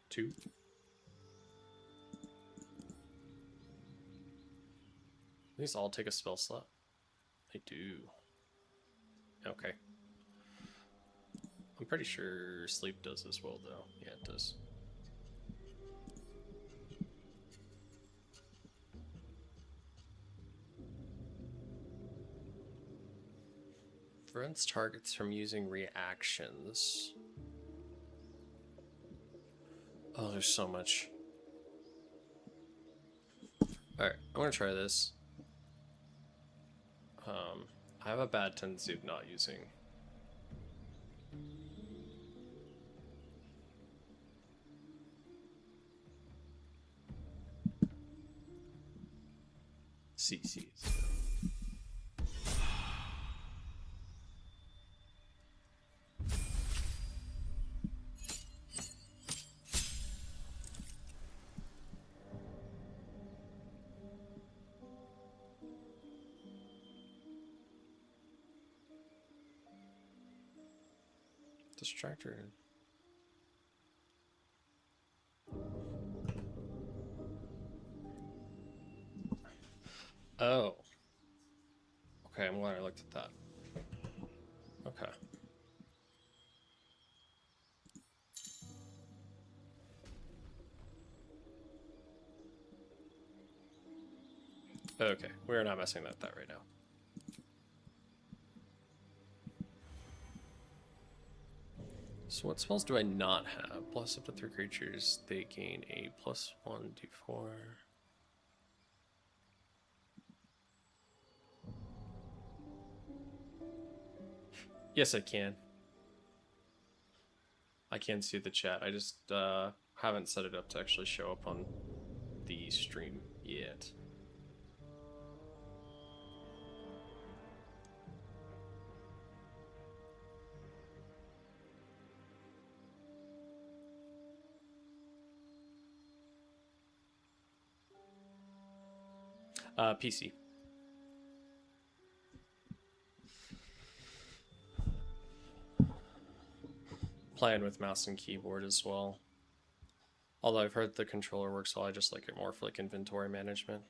2? These all take a spell slot? They do. Okay. I'm pretty sure sleep does as well, though. Yeah, it does. Prevents targets from using reactions. Oh, there's so much. Alright, I'm gonna try this. I have a bad tendency of not using. CCs. Distractor. Oh. Okay, I'm glad I looked at that. Okay. Okay, we're not messing with that right now. So what spells do I not have? Plus up to 3 creatures, they gain a +1 d4. Yes, I can. I can see the chat. I just haven't set it up to actually show up on the stream yet. PC. Playing with mouse and keyboard as well. Although I've heard the controller works well, I just like it more for like inventory management.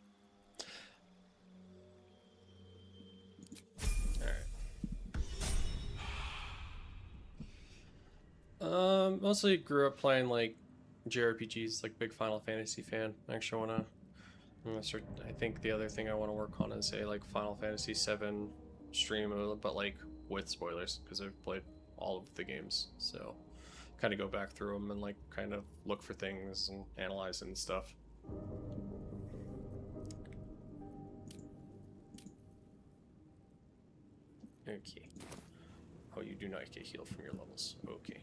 Alright. Mostly grew up playing like JRPGs, like big Final Fantasy fan. I actually I think the other thing I want to work on is a like Final Fantasy VII stream, but like with spoilers, because I've played all of the games, so kind of go back through them and like kind of look for things and analyze it and stuff. Okay. Oh, you do not get healed from your levels. Okay.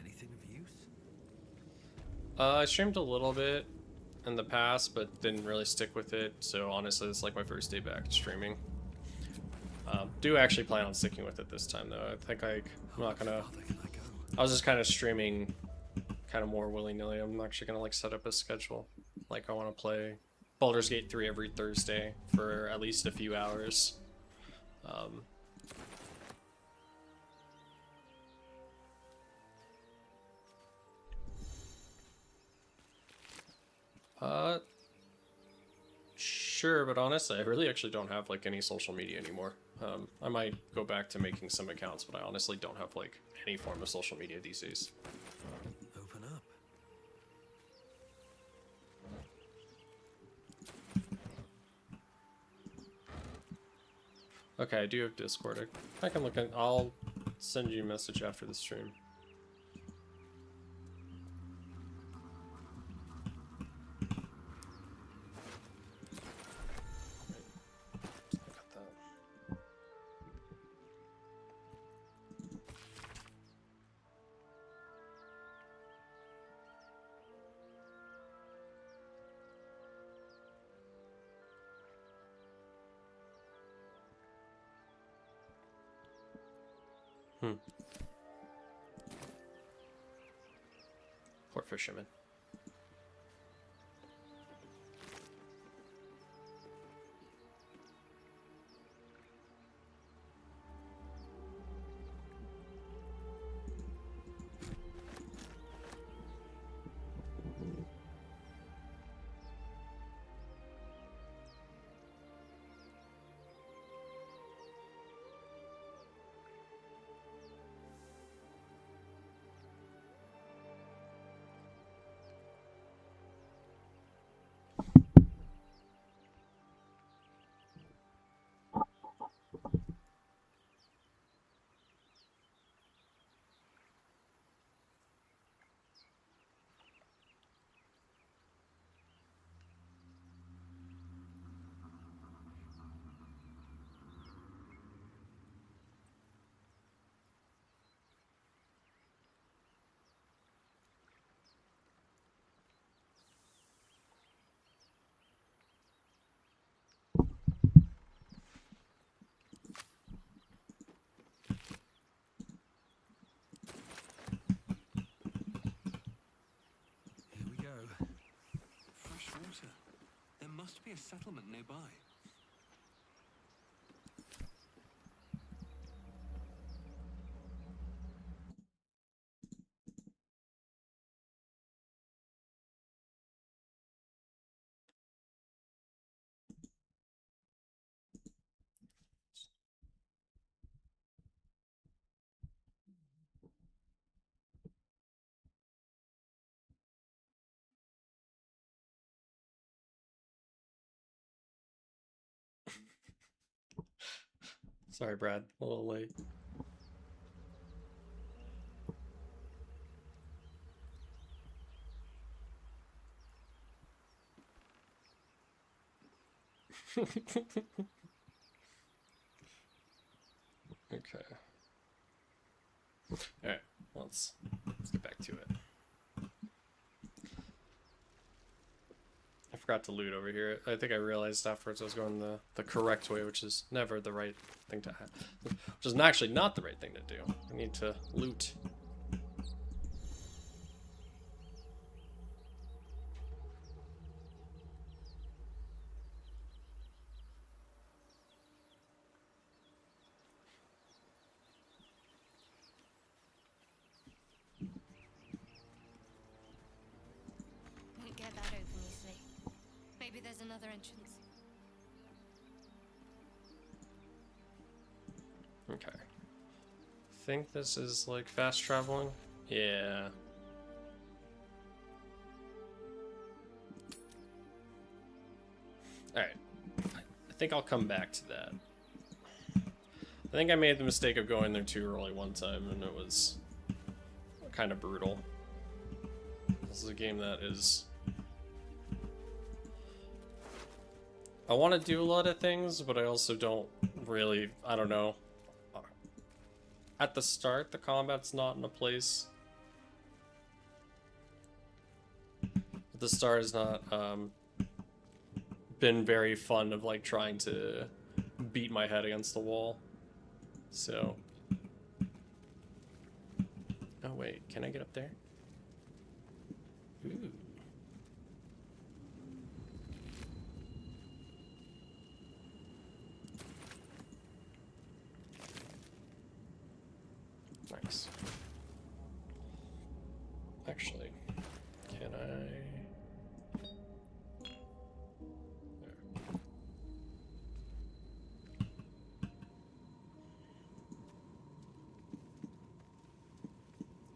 Anything of use? I streamed a little bit in the past, but didn't really stick with it. So honestly, it's like my first day back streaming. Do actually plan on sticking with it this time, though. I think I'm not gonna. I was just kind of streaming, kind of more willy-nilly. I'm actually gonna like set up a schedule. Like I want to play Baldur's Gate 3 every Thursday for at least a few hours. Sure, but honestly, I really actually don't have like any social media anymore. I might go back to making some accounts, but I honestly don't have like any form of social media these days. Open up. Okay, I do have Discord. I can look at. I'll send you a message after the stream. Look at that. Poor fisherman. Here we go. Fresh water. There must be a settlement nearby. Sorry, Brad. A little late. Okay. Alright, let's get back to it. I forgot to loot over here. I think I realized afterwards I was going the correct way, which is never the right thing to have. Which is actually not the right thing to do. I need to loot. Won't get that open easily. Maybe there's another entrance. Okay. I think this is like fast traveling. Yeah. Alright. I think I'll come back to that. I think I made the mistake of going there too early one time, and it was kind of brutal. This is a game that is... I want to do a lot of things, but I also don't really... I don't know. At the start, the combat's not in a place... At the start is not been very fun of like trying to beat my head against the wall. So... Oh wait, can I get up there? Ooh. Nice. Actually, can I... There.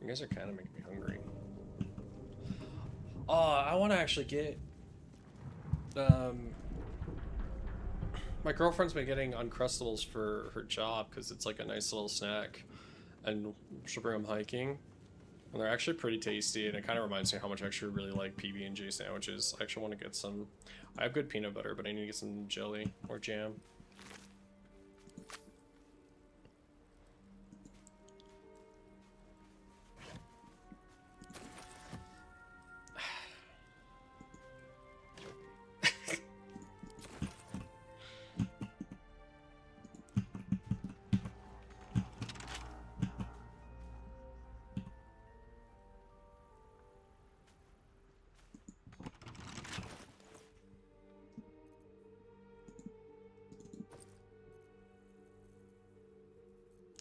You guys are kind of making me hungry. Oh, I want to actually get... my girlfriend's been getting Uncrustables for her job because it's like a nice little snack. And she'll bring them hiking. And they're actually pretty tasty, and it kind of reminds me how much I actually really like PB&J sandwiches. I actually want to get some... I have good peanut butter, but I need to get some jelly or jam.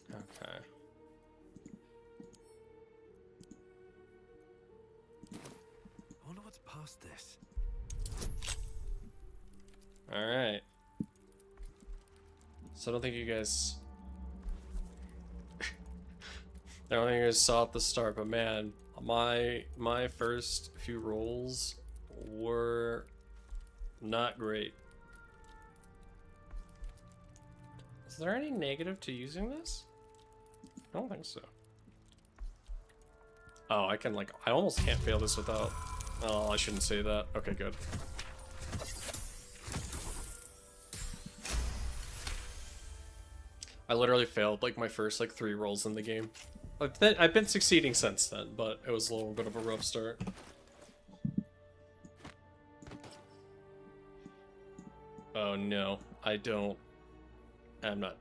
Okay. I wonder what's past this. Alright. So I don't think you guys... I don't think you guys saw at the start, but man, my first few rolls were not great. Is there any negative to using this? I don't think so. Oh, I can like, I almost can't fail this without... Oh, I shouldn't say that. Okay, good. I literally failed like my first like 3 rolls in the game. I've been succeeding since then, but it was a little bit of a rough start. Oh no, I don't. No,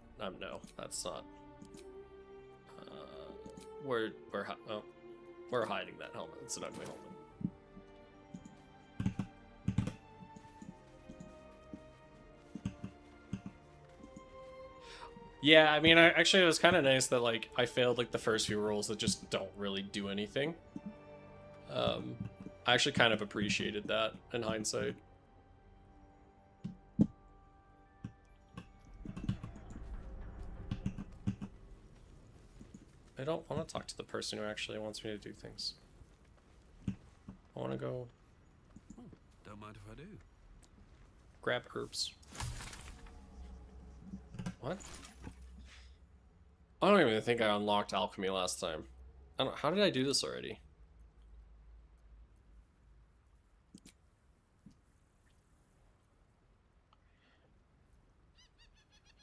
that's not. We're hiding that helmet. It's an ugly helmet. Yeah, I mean, actually, it was kind of nice that, like, I failed, like, the first few rolls that just don't really do anything. I actually kind of appreciated that, in hindsight. I don't want to talk to the person who actually wants me to do things. I want to go... Don't mind if I do. grab herbs. What? I don't even think I unlocked alchemy last time. I don't, how did I do this already?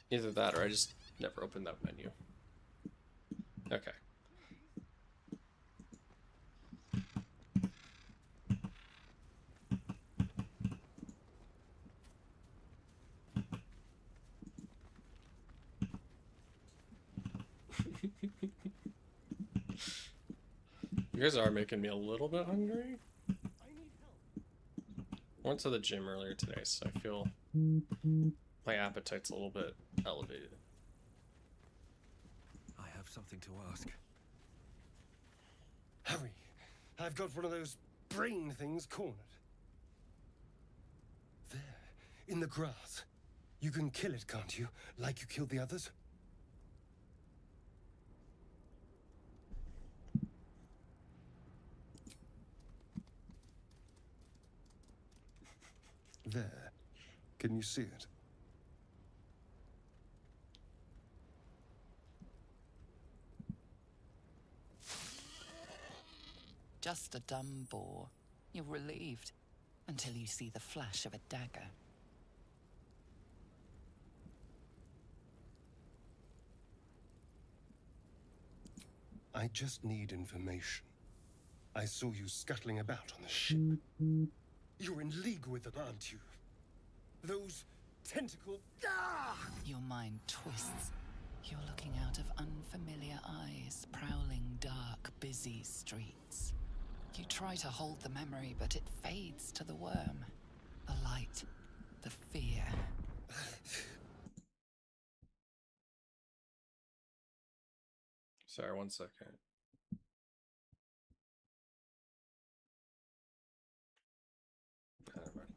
Either that or I just Never opened that menu. Okay. You guys are making me a little bit hungry. I went to the gym earlier today, so I feel my appetite's a little bit elevated. I have something to ask. Hurry! I've got one of those brain things cornered. There, in the grass. You can kill it, can't you? Like you killed the others? There. Can you see it? Just a dumb boar. You're relieved until you see the flash of a dagger. I just need information. I saw you scuttling about on the ship. You're in league with them, aren't you? Those tentacle... Ah! Your mind twists. You're looking out of unfamiliar eyes, prowling dark, busy streets. You try to hold the memory, but it fades to the worm. The light, the fear. Sorry, 1 second. Never mind.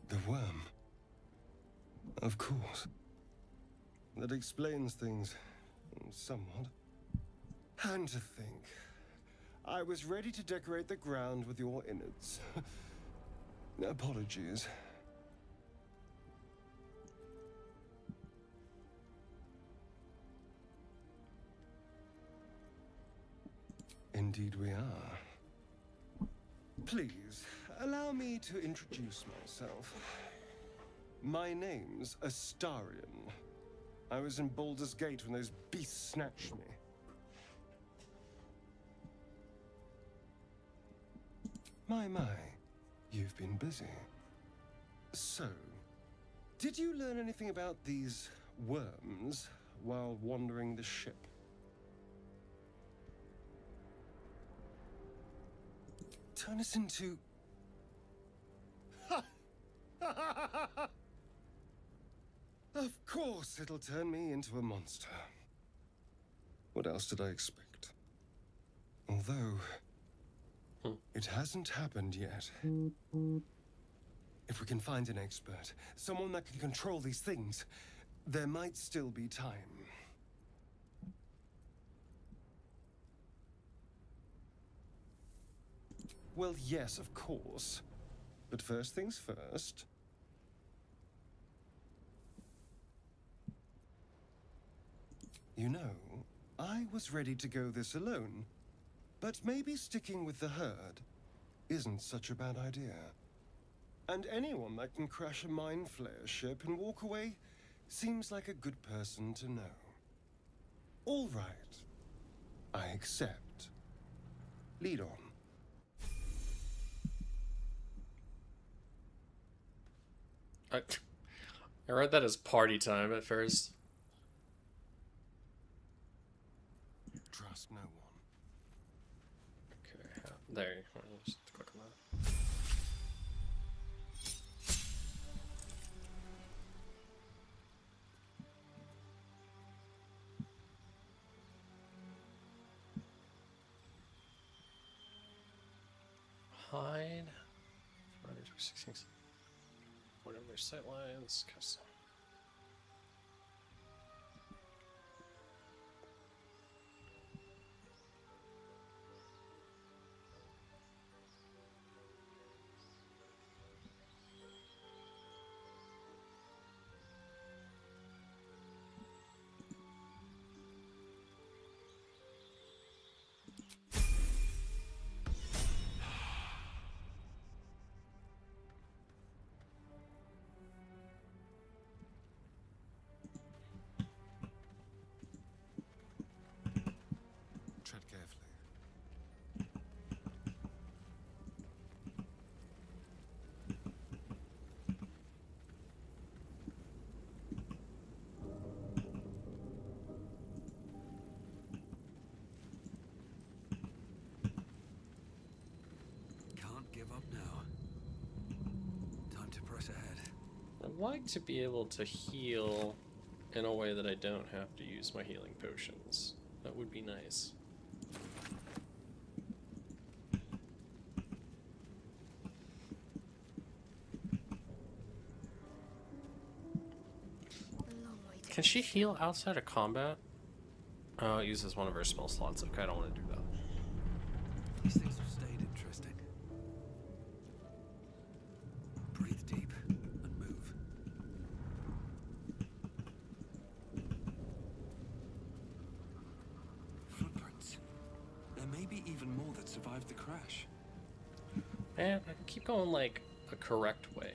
The worm. Of course. That explains things somewhat. And to think, I was ready to decorate the ground with your innards. Apologies. Indeed we are. Please, allow me to introduce myself. My name's Astarion. I was in Baldur's Gate when those beasts snatched me. My, you've been busy. So, did you learn anything about these worms while wandering the ship? Turn us into... Of course it'll turn me into a monster. What else did I expect? Although... it hasn't happened yet. If we can find an expert, someone that can control these things, there might still be time. Well, yes, of course. But first things first. You know, I was ready to go this alone, but maybe sticking with the herd isn't such a bad idea. And anyone that can crash a mind flayer ship and walk away seems like a good person to know. All right. I accept. Lead on. I read that as party time at first. Trust no one. Okay, there. I'll just click on that. Hide. Riders for 16. Whatever their sight lines. Custom. Tread carefully. Can't give up now. Time to press ahead. I'd like to be able to heal in a way that I don't have to use my healing potions. That would be nice. Can she heal outside of combat? Oh, it uses one of her spell slots. Okay, I don't want to do that. These things have stayed interesting. Breathe deep and move. Footprints. There may be even more that survived the crash. Man, I keep going like a correct way.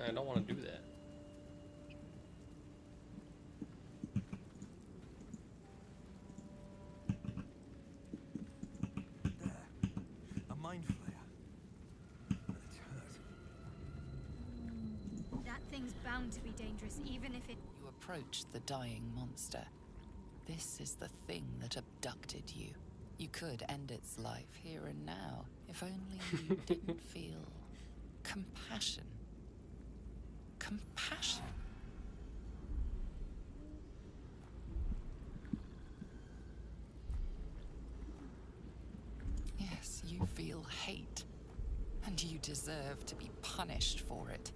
I don't want to do that. A mind flayer. It's hurt. That thing's bound to be dangerous, even if it... You approach the dying monster. This is the thing that abducted you. You could end its life here and now, if only you didn't feel compassion. Compassion. Yes, you feel hate, and you deserve to be punished for it.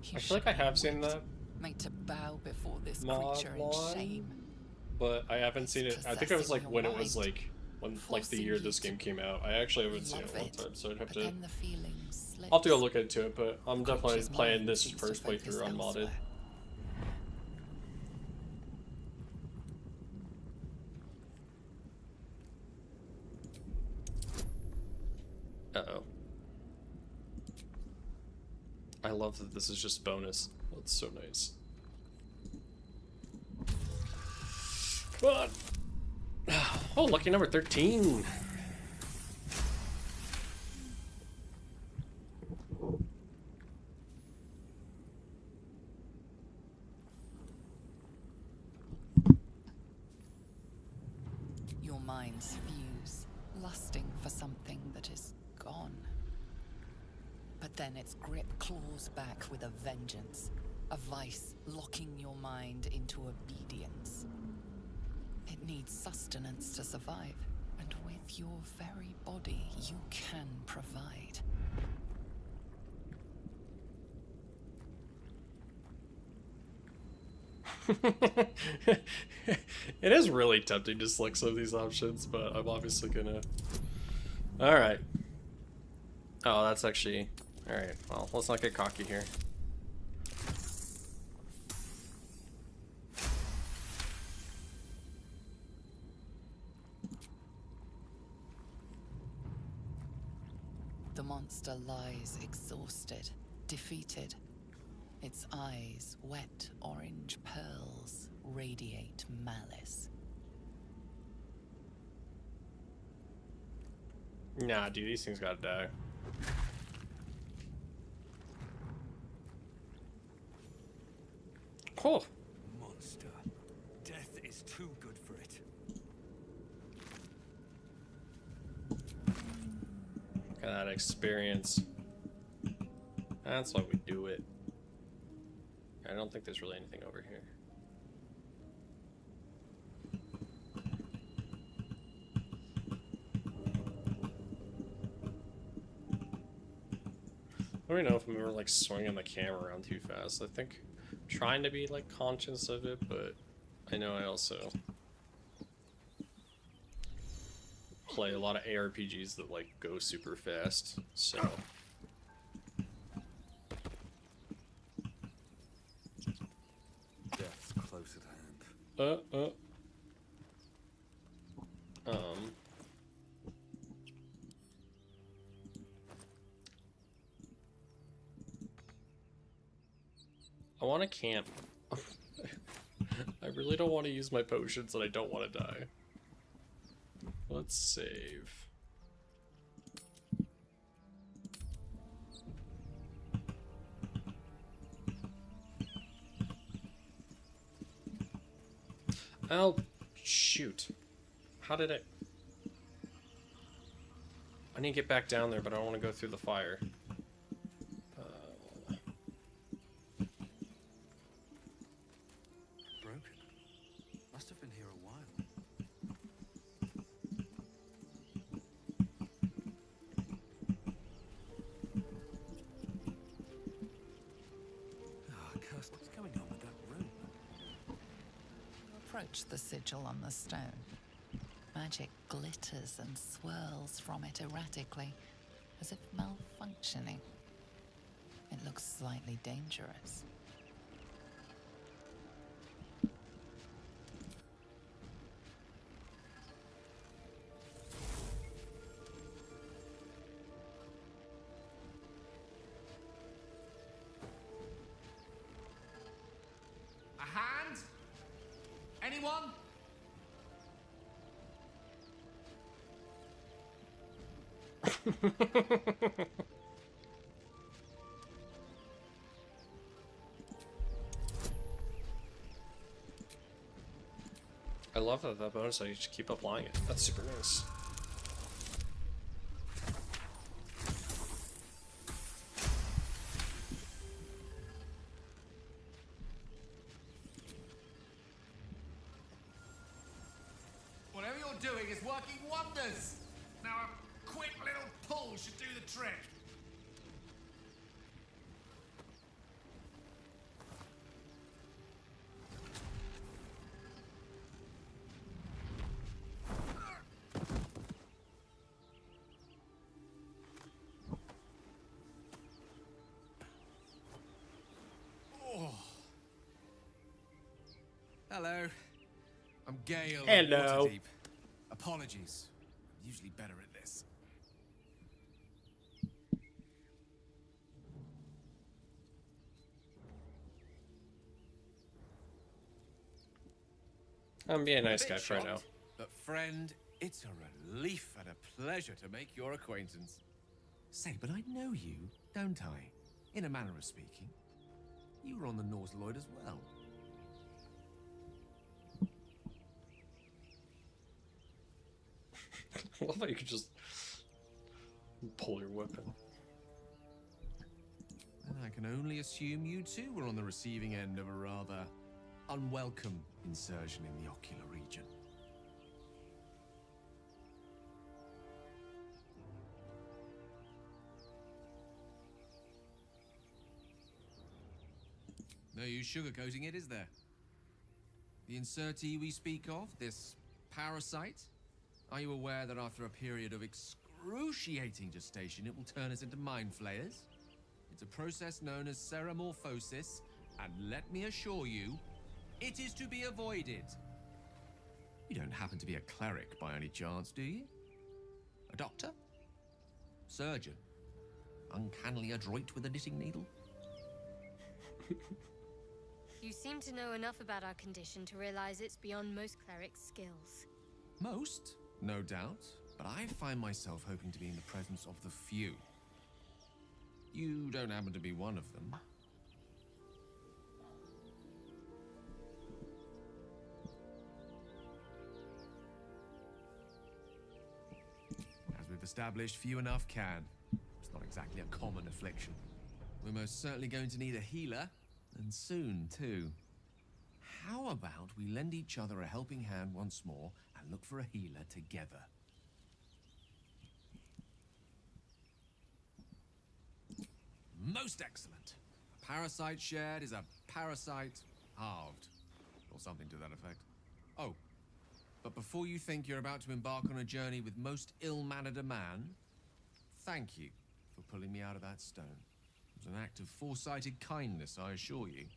You I feel like I have seen that made to bow before this mod creature in line, shame. but I haven't seen it. I think it was like when it was like when like the year Forcing this you game came out. I actually haven't seen it love one it, time, so I'd have but to. then the feeling slips. I'll have to go look into it, but I'm definitely Creature's playing mind this seems to first focus playthrough unmodded. elsewhere. Uh-oh. I love that this is just bonus. That's so nice. Come on! Oh, lucky number 13! Your minds fuse, lusting for something that is gone. But then its grip claws back with a vengeance, a vice locking your mind into obedience. It needs sustenance to survive, and with your very body, you can provide. It is really tempting to select some of these options, but I'm obviously gonna... Alright. Oh, that's actually... Alright, well, let's not get cocky here. The monster lies exhausted, defeated. Its eyes, wet orange pearls, radiate malice. Nah, dude, these things gotta die. Oh! Monster. Death is too good for it. Look at that experience. That's why we do it. I don't think there's really anything over here. I don't know if I'm ever like swinging the camera around too fast. I think I'm trying to be like conscious of it, but I know I also play a lot of ARPGs that like go super fast, so Death's close at hand. I want to camp. I really don't want to use my potions and I don't want to die. Let's save. Oh, shoot. How did it... I need to get back down there, but I don't want to go through the fire. Broken. Must have been here a while. Ah, cursed. What's going on with that room? Approach the sigil on the stone. Magic glitters and swirls from it erratically, as if malfunctioning. It looks slightly dangerous. A hand? Anyone? I love that bonus, I just keep applying it. That's super nice. Whatever you're doing is working wonders. Now a quick little pull should do the trick. Hello. I'm Gale. Hello. Waterdeep. Apologies. I'm usually better at this. I'm being a nice Bit guy for right now. shocked, but friend, it's a relief and a pleasure to make your acquaintance. Say, but I know you, don't I? In a manner of speaking. You were on the Nautiloid as well. I love how you could just pull your weapon. And I can only assume you too were on the receiving end of a rather unwelcome insertion in the ocular region. No use sugarcoating it, is there? The insertee we speak of, this parasite, are you aware that after a period of excruciating gestation, it will turn us into mind flayers? It's a process known as ceramorphosis, and let me assure you, it is to be avoided. You don't happen to be a cleric by any chance, do you? A doctor? Surgeon? uncannily adroit with a knitting needle? You seem to know enough about our condition to realize it's beyond most clerics' skills. Most, no doubt, but I find myself hoping to be in the presence of the few. You don't happen to be one of them. As we've established, few enough can. It's not exactly a common affliction. We're most certainly going to need a healer, and soon, too. How about we lend each other a helping hand once more and look for a healer together? Most excellent. A parasite shared is a parasite halved, or something to that effect. Oh, but before you think you're about to embark on a journey with most ill-mannered a man, thank you for pulling me out of that stone. It was an act of foresighted kindness, I assure you.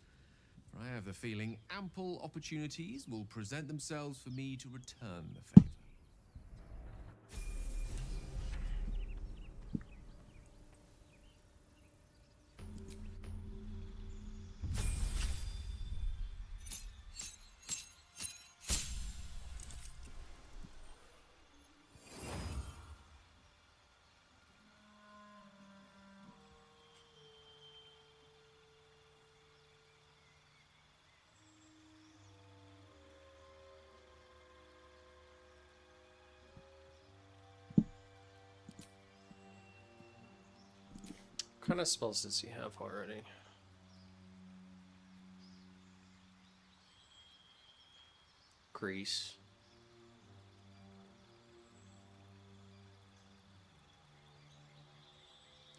For I have the feeling ample opportunities will present themselves for me to return the favor. What kind of spells does he have already? Grease.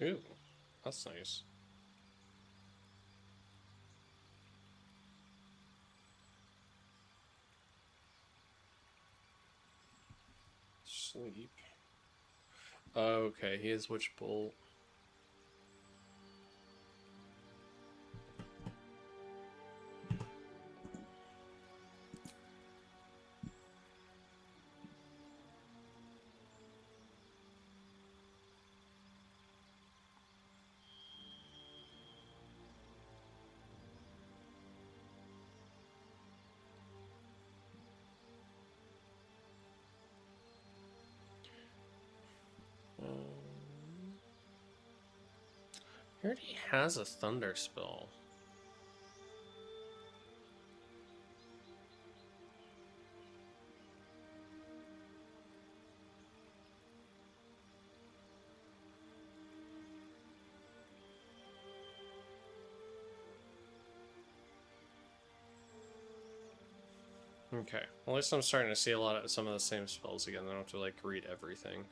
Ooh, that's nice. Sleep. Okay, he has Witch Bolt. He already has a Thunder spell. Okay, well, at least I'm starting to see a lot of some of the same spells again. I don't have to like read everything.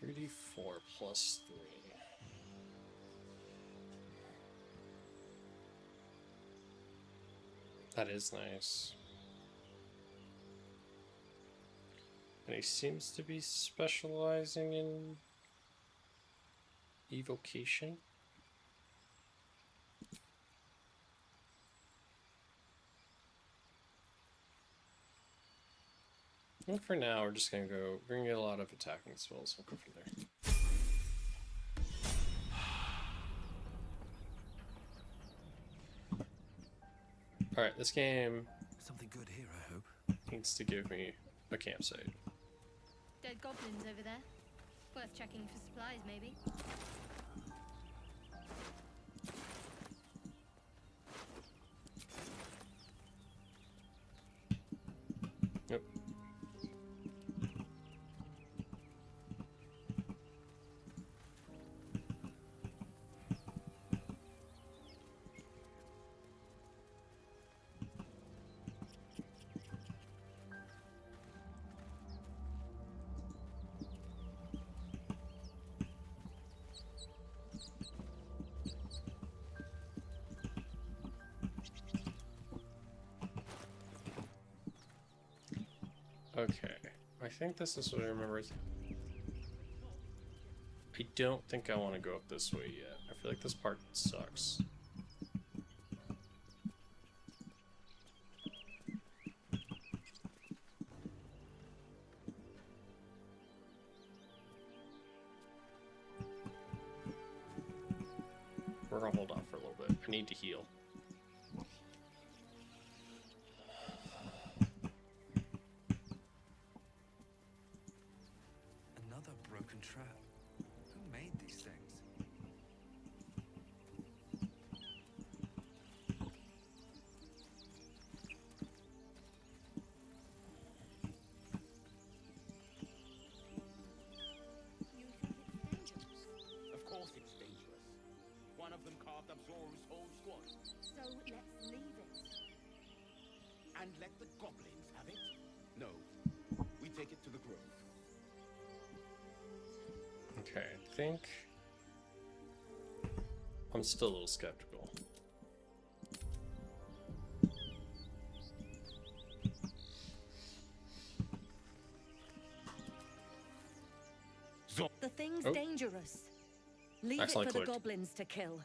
$3d4 plus 3. That is nice. And he seems to be specializing in evocation. And for now, we're just gonna go. We're gonna get a lot of attacking spells. We'll go from there. All right, this game Something good here, I hope. needs to give me a campsite. Dead goblins over there. Worth checking for supplies, maybe. Yep. Okay, I think this is what I remember. I don't think I want to go up this way yet. I feel like this part sucks. we're gonna hold off for a little bit. I need to heal. Another broken trap. Who made these things? Of course it's dangerous. One of them carved up Zoru's whole squad. So let's leave it. And let the goblins have it? No. We take it to the grove. Okay, I think I'm still a little skeptical. The thing's Oh. dangerous. Leave Excellent it for the clue. goblins to kill.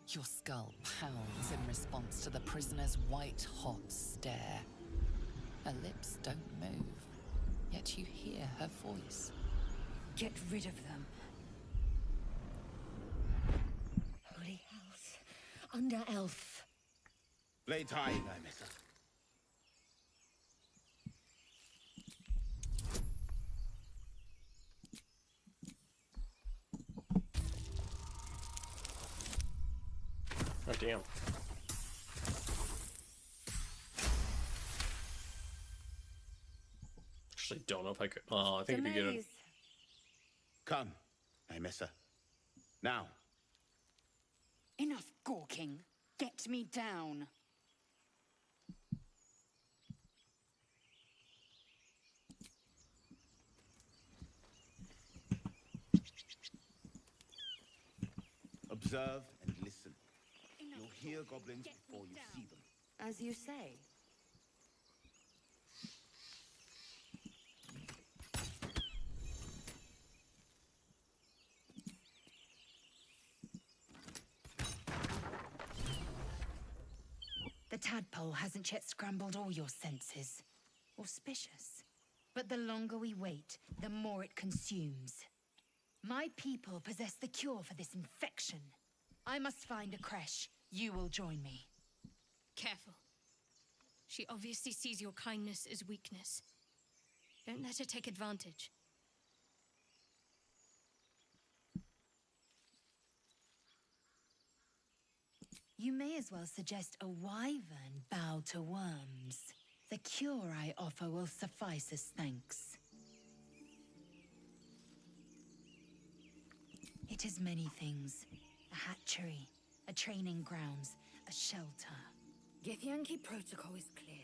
Your skull pounds in response to the prisoner's white-hot stare. Her lips don't move, yet you hear her voice. Get rid of them. Holy house. Under elf. Blades high, Nymessa. Oh, damn. Actually, don't know if I could. Oh, I think it'd be good. Maze. Come, Nymessa. Now. Enough gawking. Get me down. Observe and listen. You'll hear goblins before you see them. As you say. The tadpole hasn't yet scrambled all your senses. Auspicious. But the longer we wait, the more it consumes. My people possess the cure for this infection. I must find a creche. You will join me. Careful. She obviously sees your kindness as weakness. Don't let her take advantage. You may as well suggest a wyvern bow to worms. The cure I offer will suffice as thanks. It is many things. A hatchery, a training grounds, a shelter. Githyanki protocol is clear.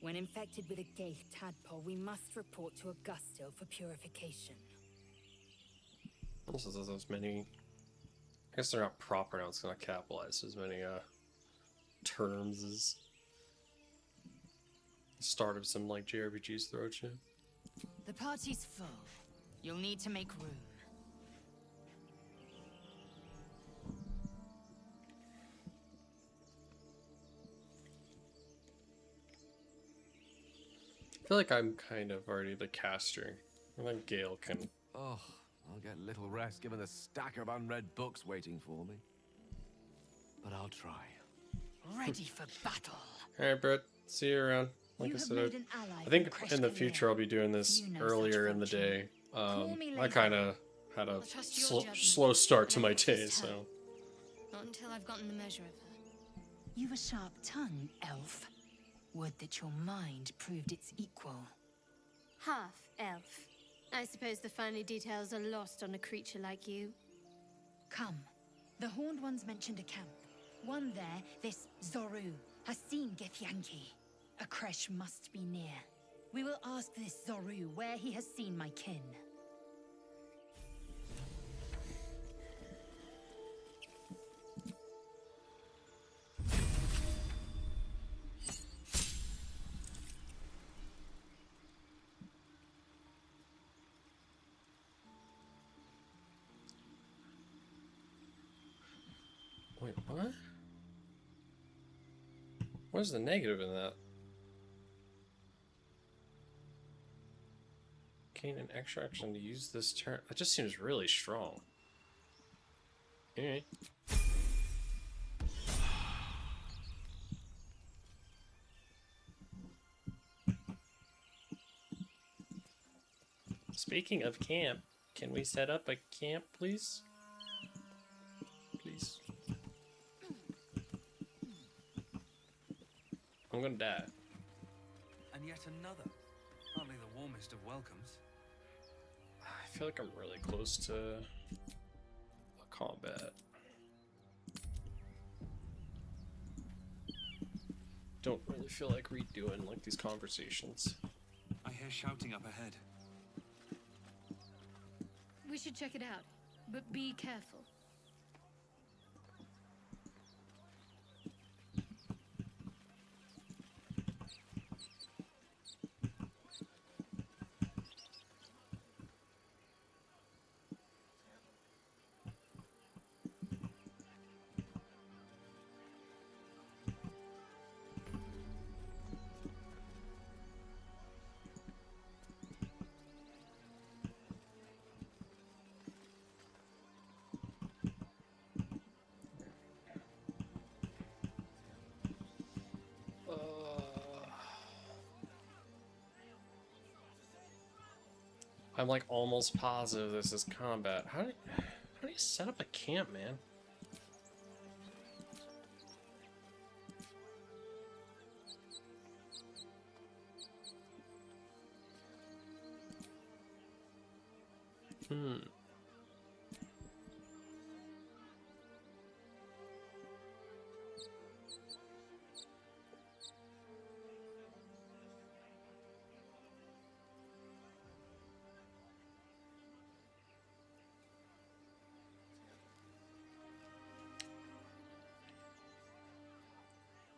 When infected with a Gaith tadpole, we must report to Augustil for purification. Also, there's as many. I guess they're not proper now. It's not capitalized as many terms as the start of some like JRPGs throw at you. The party's full. You'll need to make room. I feel like I'm kind of already the caster. I think Gale can. Oh, I'll get little rest given the stack of unread books waiting for me. But I'll try. Ready for battle. Alright, Brett. See you around. Like You I have said, made an ally I think from in the Kreshk future I'll be doing this You know earlier such in the fortune. day. Call me I later. kind of had a I'll trust your judgment. slow start to my Let day, this so. help. Not until I've gotten the measure of her. You've a sharp tongue, elf. Would that your mind proved its equal. Half elf. I suppose the finer details are lost on a creature like you. Come. The Horned Ones mentioned a camp. One there, this Zoru, has seen Githyanki. A creche must be near. We will ask this Zoru where he has seen my kin. Wait, what? What's the negative in that? Gain an extra action to use this turn. That just seems really strong. Anyway. Speaking of camp, can we set up a camp, please? Please. I'm gonna die. And yet another. Hardly the warmest of welcomes. I feel like I'm really close to a combat. Don't really feel like redoing like these conversations. I hear shouting up ahead. We should check it out, but be careful. I'm like almost positive this is combat. How do you set up a camp, man?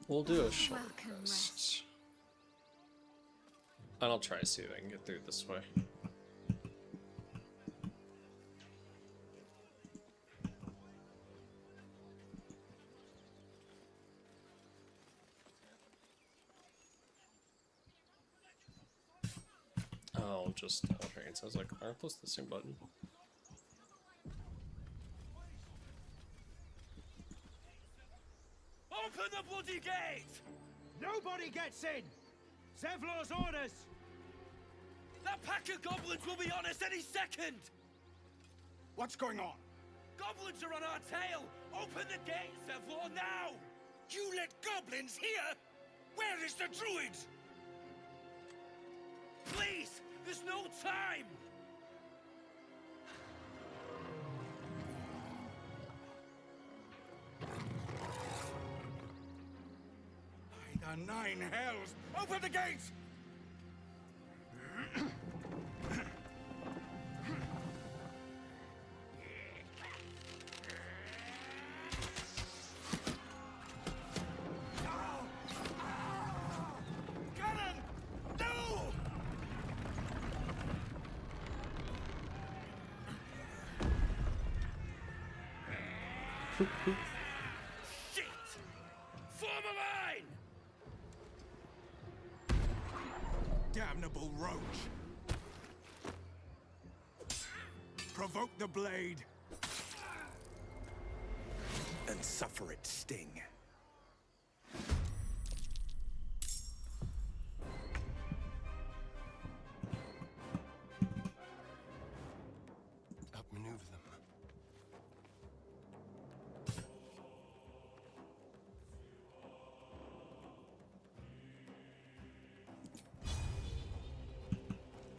We'll do a short rest. And I'll try to see if I can get through this way. Oh, just trains. I was like, aren't those the same button? Open the bloody gate! Nobody gets in! Zevlor's orders! That pack of goblins will be on us any second! What's going on? Goblins are on our tail! Open the gate, Zevlor, now! You let goblins here? Where is the druid? Please! There's no time! By the nine hells! Open the gates! Cannon! No! Shit! Form a line! Damnable roach! Provoke the blade! And suffer its sting. Outmaneuver them.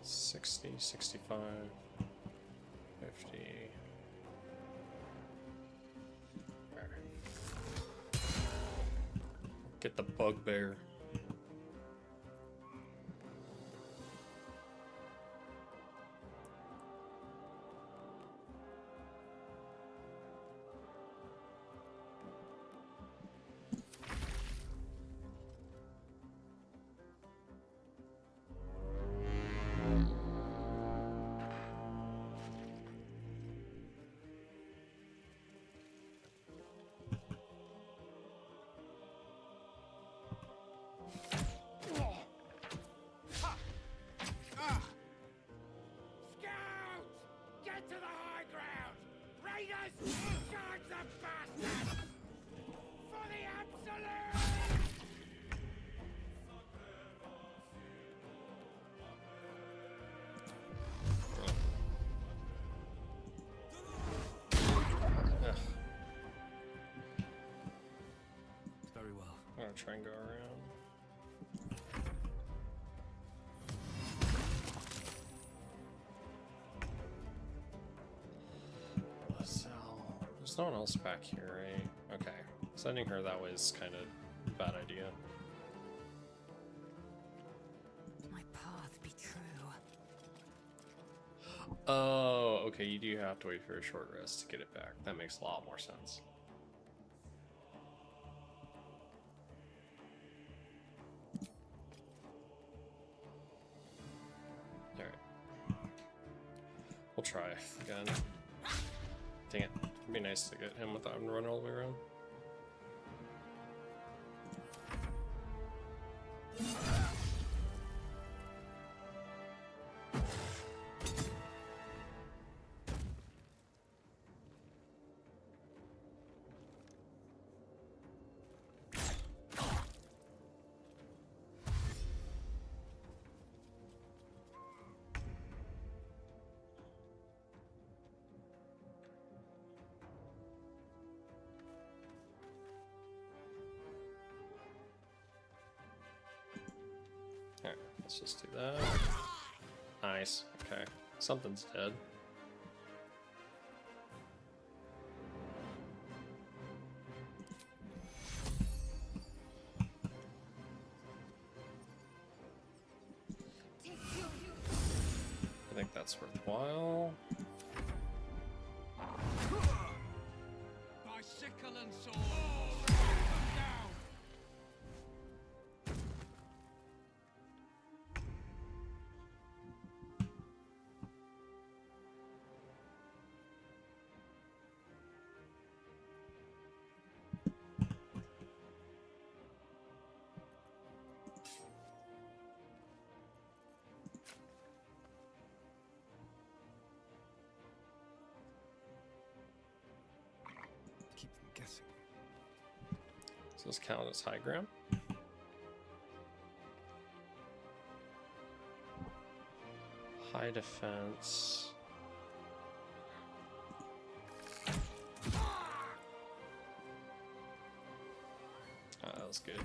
$60, $65, $50. Alright. Get the bugbear. try and go around. Lazelle. There's no one else back here, right? Okay. Sending her that way is kind of a bad idea. My path be true. Oh, okay, you do have to wait for a short rest to get it back. That makes a lot more sense. Alright. We'll try again. Dang it. It'd be nice to get him without him to run all the way around. Alright, let's just do that. Nice. Okay. Something's dead. I think that's worthwhile. By sickle and sword, come down. Keep them guessing. Does this count as high ground? High defense. Oh, that was good.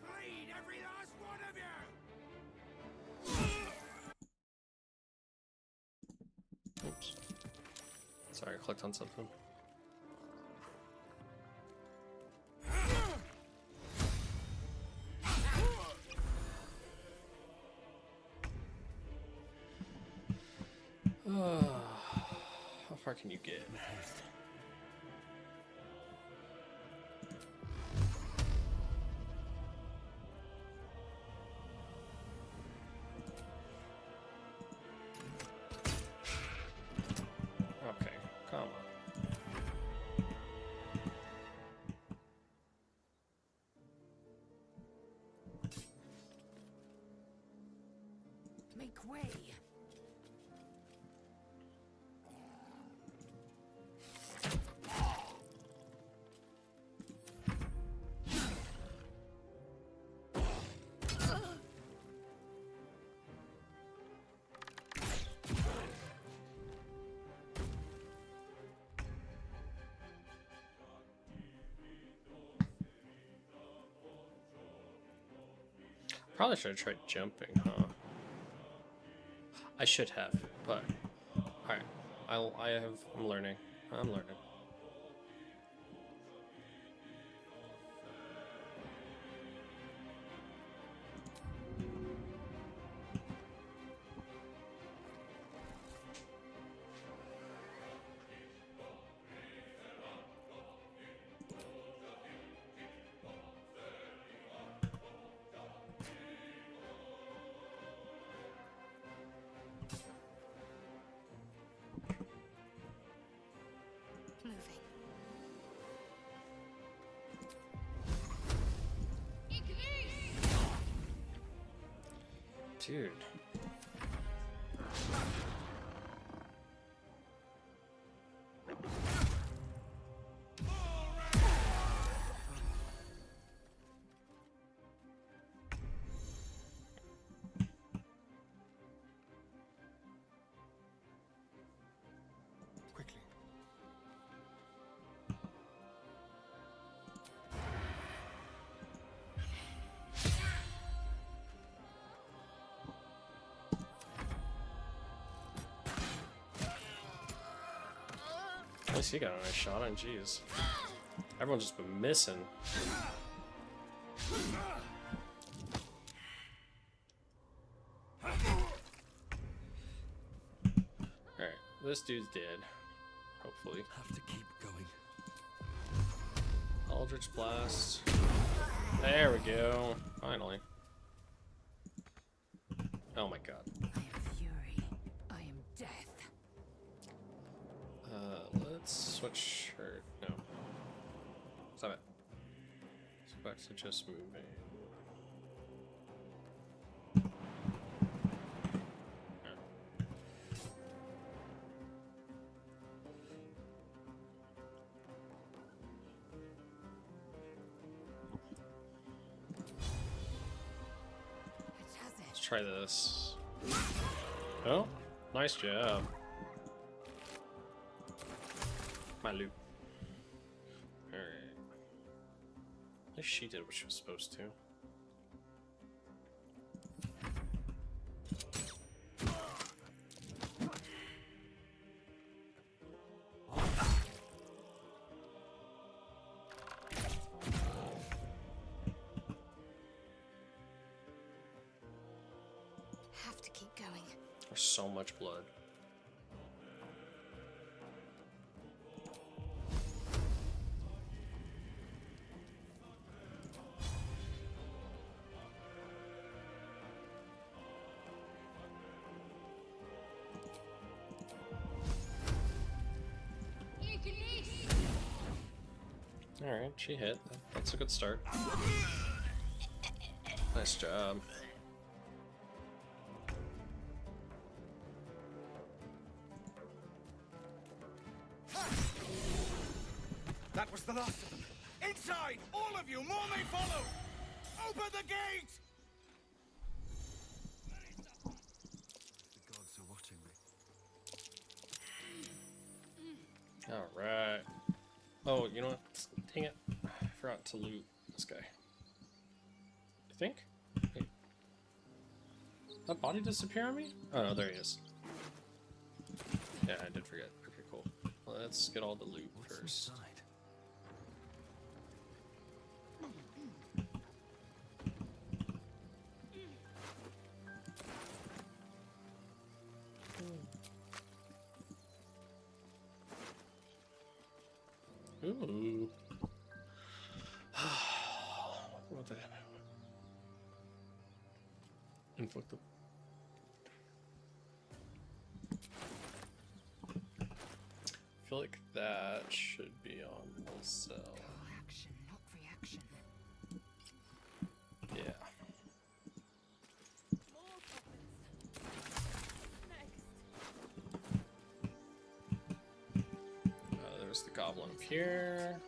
Bleed every last one of you! Oops. Sorry, I clicked on something. How far can you get? Okay, come on. Make way. Probably should have tried jumping, huh? I should have, but alright. I'm learning. I'm learning. Moving. Dude. least he got a nice shot on. Jeez. Everyone's just been missing. Alright, this dude's dead. Hopefully. Have to keep going. Eldritch Blast. There we go. Finally. Oh my god. I am fury. I am death. Let's switch her. No. Stop it. Let's go back to just moving. Let's try this. Oh, nice job. My loot. Alright. At least she did what she was supposed to. Have to keep going. There's so much blood. Alright, she hit. That's a good start. Nice job. That was the last of them. Inside! All of you! More may follow! Open the gate! The gods are watching me. Alright. Oh, you know what? Dang it. I forgot to loot this guy. I think? Wait. Did that body disappear on me? Oh no, there he is. Yeah, I did forget. Okay, cool. Let's get all the loot first. Inside? Ooh. What the heck? Inflict the. I feel like that should be on the cell. Action, not reaction. Yeah. There's the goblin up here.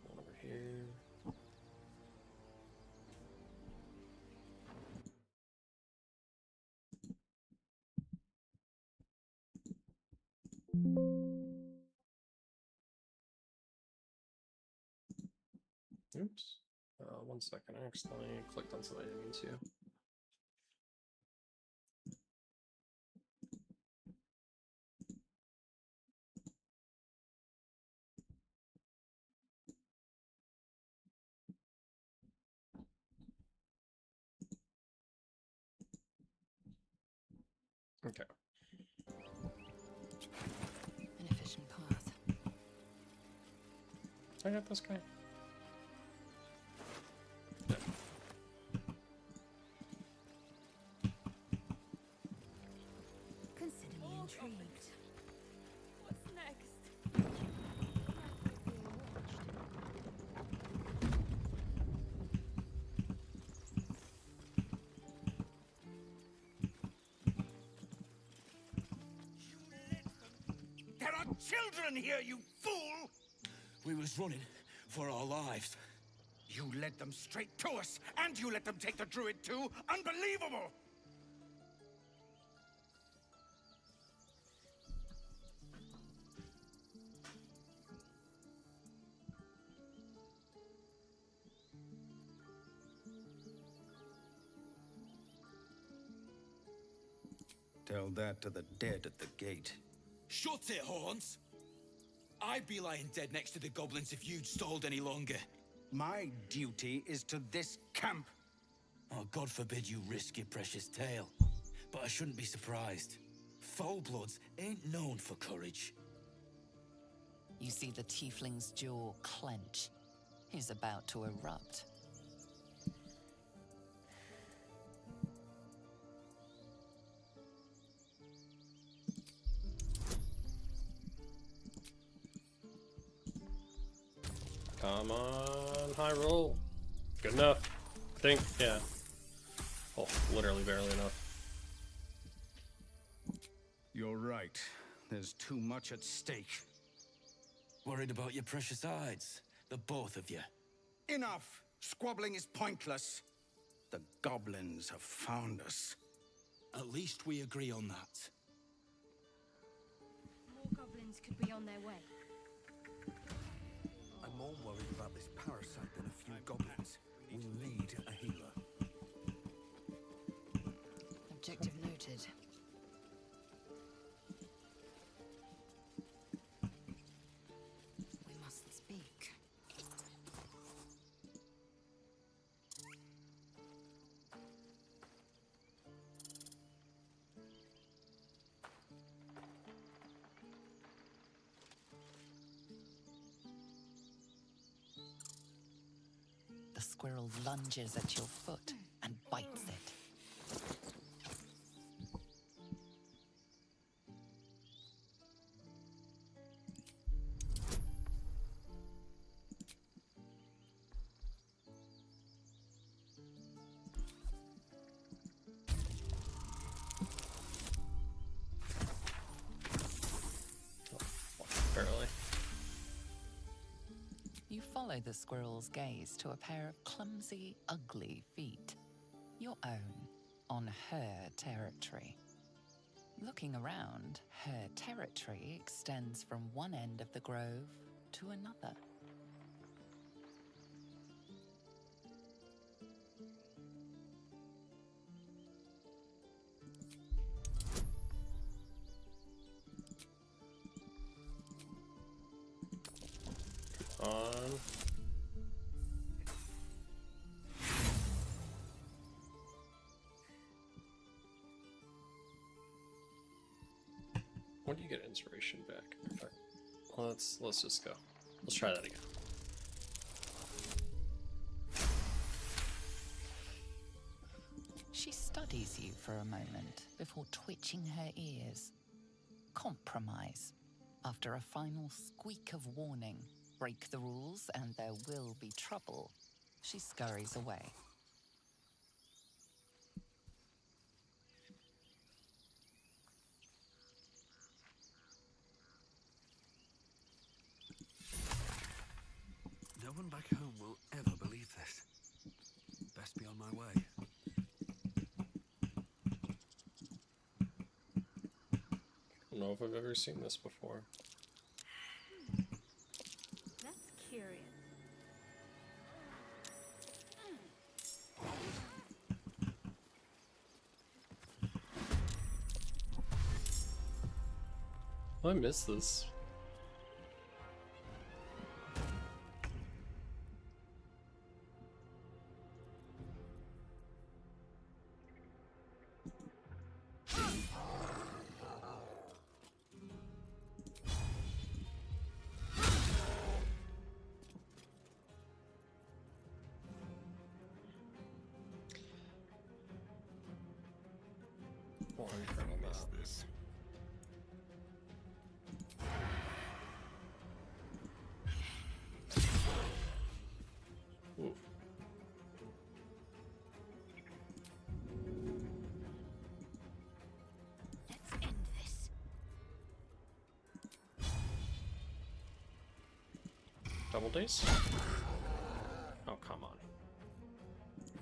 One over here. Oops. 1 second. I accidentally clicked on something I didn't mean to. Okay. An efficient path. I got this guy. Consider me intrigued. What's next? There are children here, you fool! We was running for our lives. You led them straight to us, and you let them take the druid too? Unbelievable! Tell that to the dead at the gate. Shut it, Horns! I'd be lying dead next to the goblins if you'd stalled any longer. My duty is to this camp. Oh, God forbid you risk your precious tail. But I shouldn't be surprised. Foulbloods ain't known for courage. You see the tiefling's jaw clench. He's about to erupt. Come on, high roll. Good enough. I think, yeah. Oh, literally barely enough. You're right. There's too much at stake. Worried about your precious hides? The both of you. Enough! Squabbling is pointless. The goblins have found us. At least we agree on that. More goblins could be on their way. I'm more worried about this parasite than a few goblins. We need a healer. Objective noted. We must speak. The squirrel lunges at your foot and bites it. Barely. You follow the squirrel's gaze to a pair of clumsy, ugly feet. Your own, on her territory. Looking around, her territory extends from one end of the grove to another. On. When do you get inspiration back? In fact, let's just go. Let's try that again. She studies you for a moment before twitching her ears. Compromise. After a final squeak of warning, break the rules and there will be trouble, she scurries away. No one back home will ever believe this. Best be on my way. I don't know if I've ever seen this before. That's curious. Oh, I missed this. This. Ooh. Let's end this. Double days? Oh, come on.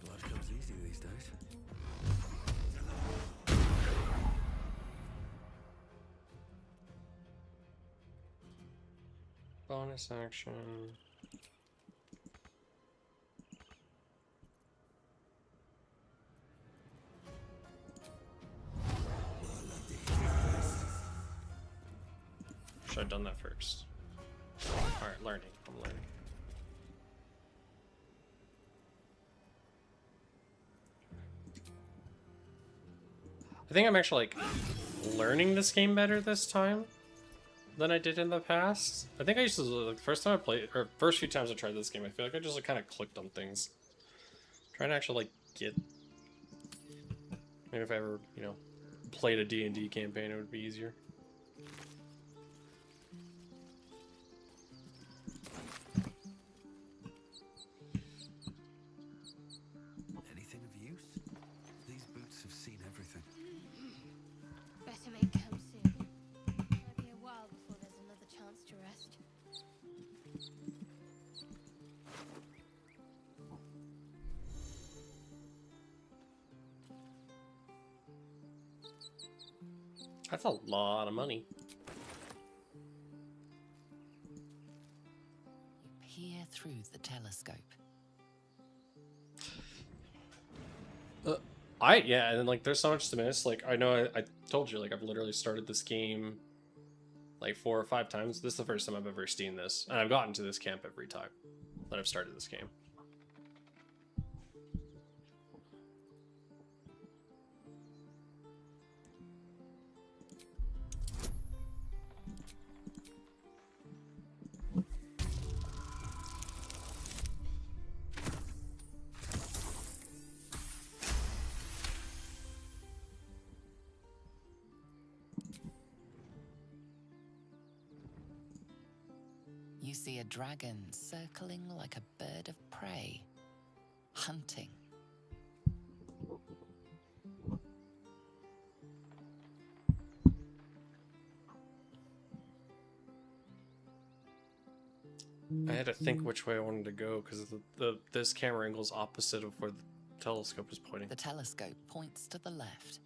Blood comes easy these days. Bonus action. works. Alright, learning. I'm learning. I think I'm actually, like, learning this game better this time than I did in the past. I think I used to, like, the first time I played, or first few times I tried this game, I feel like I just, like, kind of clicked on things. Trying to actually, like, get... Maybe if I ever, you know, played a D&D campaign, it would be easier. Anything of use? These boots have seen everything. Better make camp soon. Might be a while before there's another chance to rest. That's a lot of money. You peer through the telescope. Yeah, and then, like, there's so much to miss. Like, I know I told you, like, I've literally started this game, like, 4 or 5 times. This is the first time I've ever seen this. And I've gotten to this camp every time that I've started this game. You see a dragon circling like a bird of prey, hunting. I had to think which way I wanted to go because this camera angle is opposite of where the telescope is pointing. The telescope points to the left.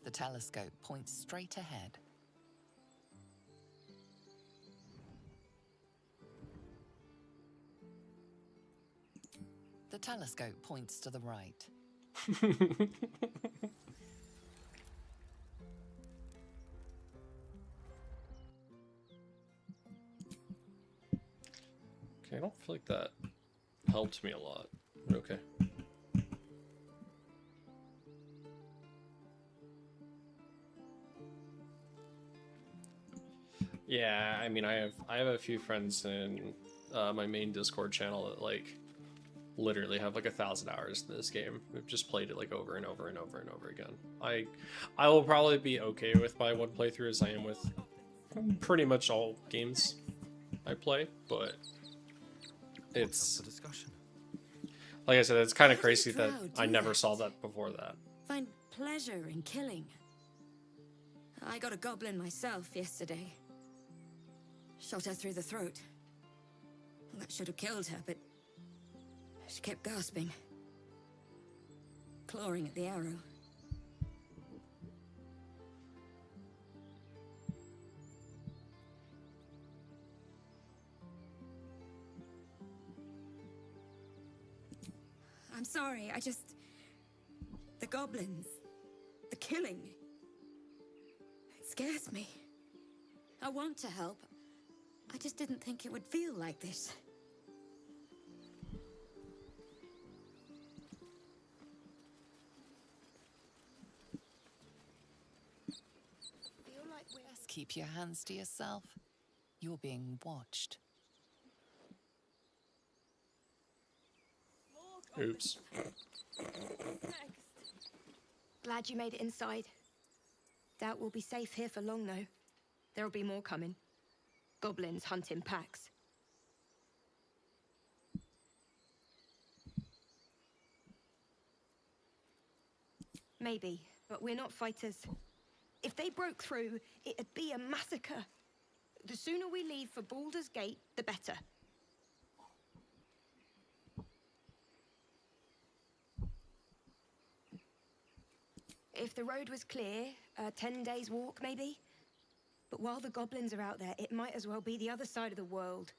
The telescope points straight ahead. The telescope points to the right. Okay, I don't feel like that helped me a lot. Okay. Yeah, I mean, I have a few friends in my main Discord channel that, like, literally have like 1,000 hours in this game. We've just played it like over and over and over and over again. I will probably be okay with my one playthrough as I am with pretty much all games I play, but it's like I said, it's kind of crazy that I never saw that before that. Find pleasure in killing. I got a goblin myself yesterday. Shot her through the throat. That should have killed her, but she kept gasping, clawing at the arrow. I'm sorry, the goblins, the killing, it scares me. I want to help. I just didn't think it would feel like this. Feel like we're... Keep your hands to yourself. You're being watched. Oops. Glad you made it inside. Doubt we'll be safe here for long, though. There'll be more coming. Goblins hunt in packs. Maybe, but we're not fighters. If they broke through, it'd be a massacre. The sooner we leave for Baldur's Gate, the better. If the road was clear, 10 days walk maybe? But while the goblins are out there, it might as well be the other side of the world.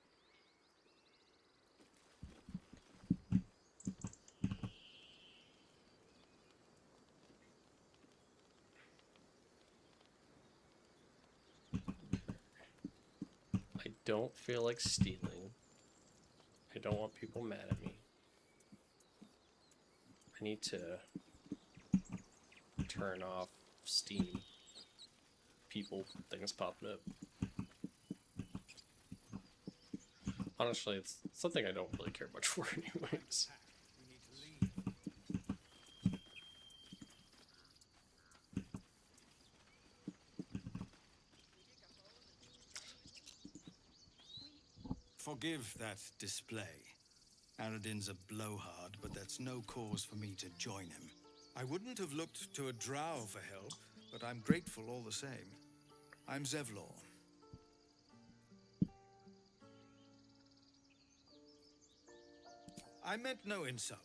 I don't feel like stealing. I don't want people mad at me. I need to turn off Steam. People, things popping up. Honestly, it's something I don't really care much for anyways. Forgive that display. Aradin's a blowhard, but that's no cause for me to join him. I wouldn't have looked to a drow for help, but I'm grateful all the same. I'm Zevlor. I meant no insult.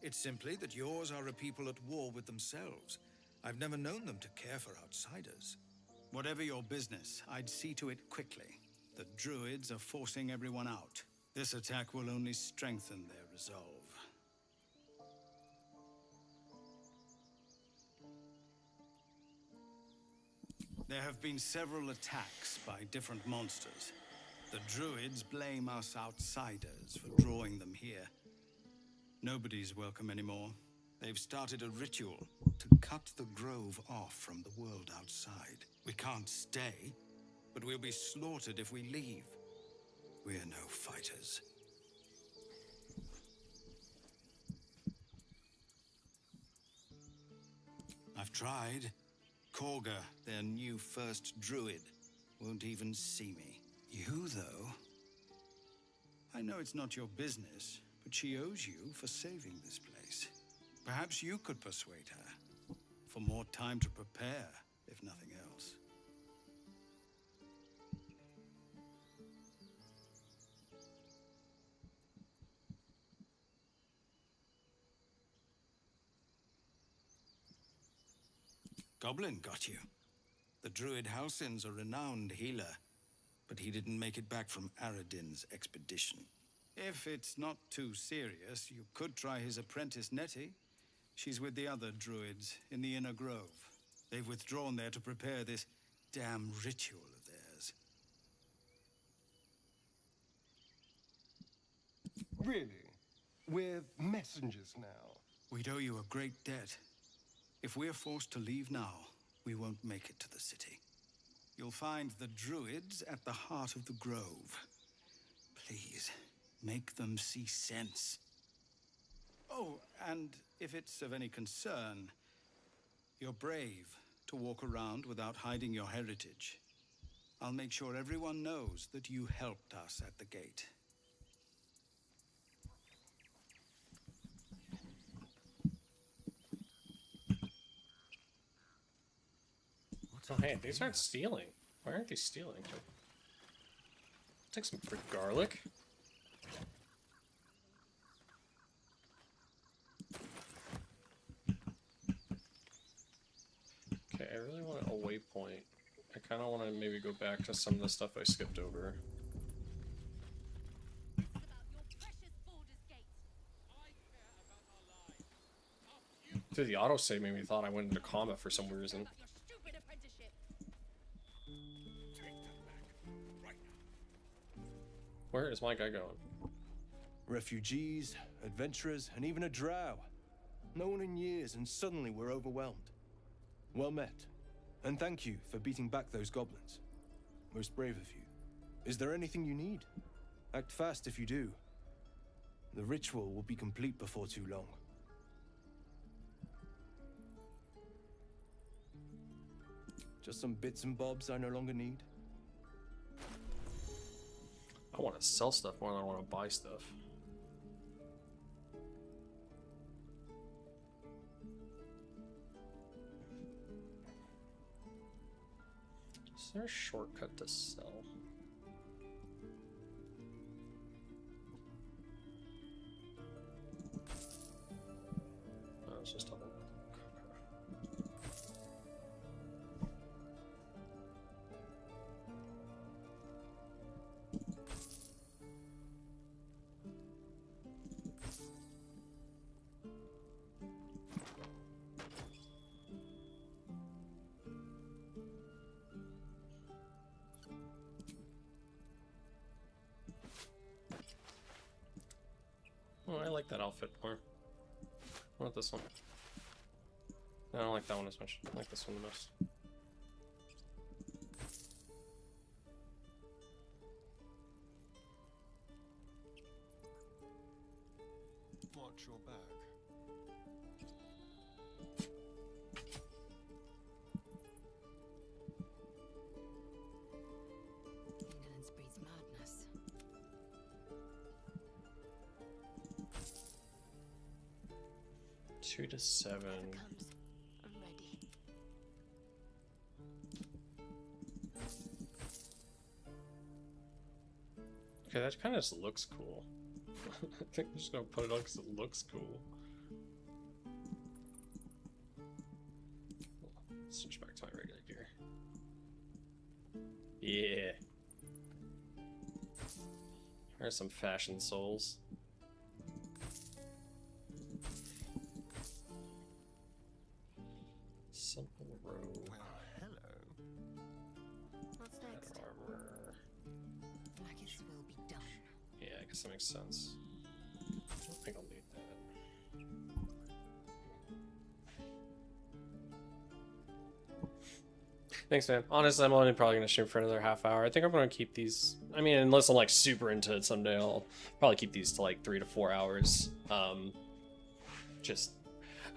It's simply that yours are a people at war with themselves. I've never known them to care for outsiders. Whatever your business, I'd see to it quickly. The druids are forcing everyone out. This attack will only strengthen their resolve. There have been several attacks by different monsters. The druids blame us outsiders for drawing them here. Nobody's welcome anymore. They've started a ritual to cut the grove off from the world outside. We can't stay, but we'll be slaughtered if we leave. We're no fighters. I've tried. Korga, their new first druid, won't even see me. You, though? I know it's not your business, but she owes you for saving this place. Perhaps you could persuade her, for more time to prepare, if nothing else. Goblin got you. The druid Halsin's a renowned healer, but he didn't make it back from Aradin's expedition. If it's not too serious, you could try his apprentice Nettie. She's with the other druids in the inner grove. They've withdrawn there to prepare this damn ritual of theirs. Really? We're messengers now. We'd owe you a great debt. If we're forced to leave now, we won't make it to the city. You'll find the druids at the heart of the grove. Please, make them see sense. Oh, and if it's of any concern, you're brave to walk around without hiding your heritage. I'll make sure everyone knows that you helped us at the gate. Oh, hey, these aren't stealing. Why aren't they stealing? Take some free garlic. Okay, I really want a waypoint. I kind of want to maybe go back to some of the stuff I skipped over. Dude, the autosave made me thought I went into combat for some reason. Where is my guy going? Refugees, adventurers, and even a drow. No one in years, and suddenly we're overwhelmed. Well met. And thank you for beating back those goblins. Most brave of you. Is there anything you need? Act fast if you do. The ritual will be complete before too long. Just some bits and bobs I no longer need. I want to sell stuff more than I want to buy stuff. Is there a shortcut to sell? No, it's just a look. that outfit more. What about this one? I don't like that one as much. I like this one the most. Watch your back. Indolence breeds madness. 2 to 7. I'm ready. Okay, that kind of just looks cool. I think I'm just gonna put it on because it looks cool. Switch back to my regular gear. Yeah. Here's some fashion souls. Simple robe. Well, hello. What's next? Armor. Maggots will be done. Yeah, I guess that makes sense. I don't think I'll need that. Thanks, man. Honestly, I'm only probably going to stream for another half hour. I think I'm going to keep these... I mean, unless I'm, like, super into it someday, I'll probably keep these to, like, 3 to 4 hours. And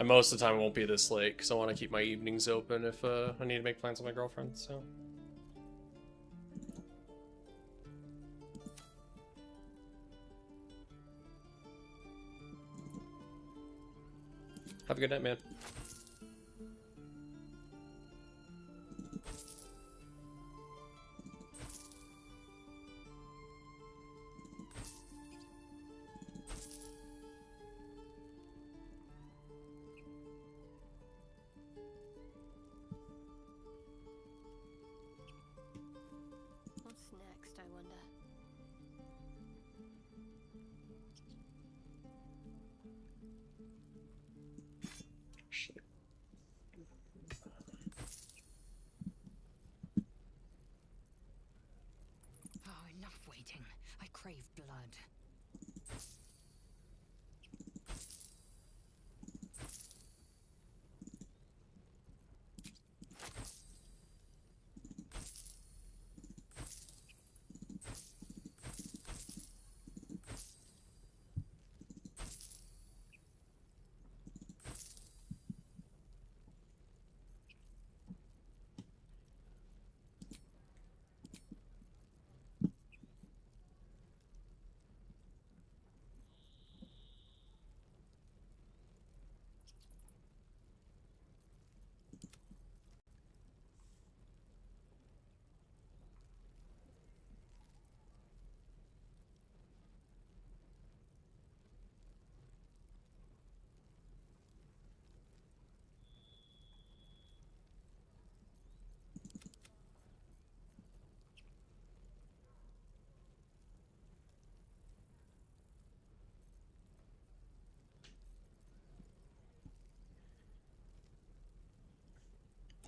most of the time it won't be this late, because I want to keep my evenings open if I need to make plans with my girlfriend, so... Have a good night, man. What's next, I wonder? Shit. Oh, enough waiting. I crave blood.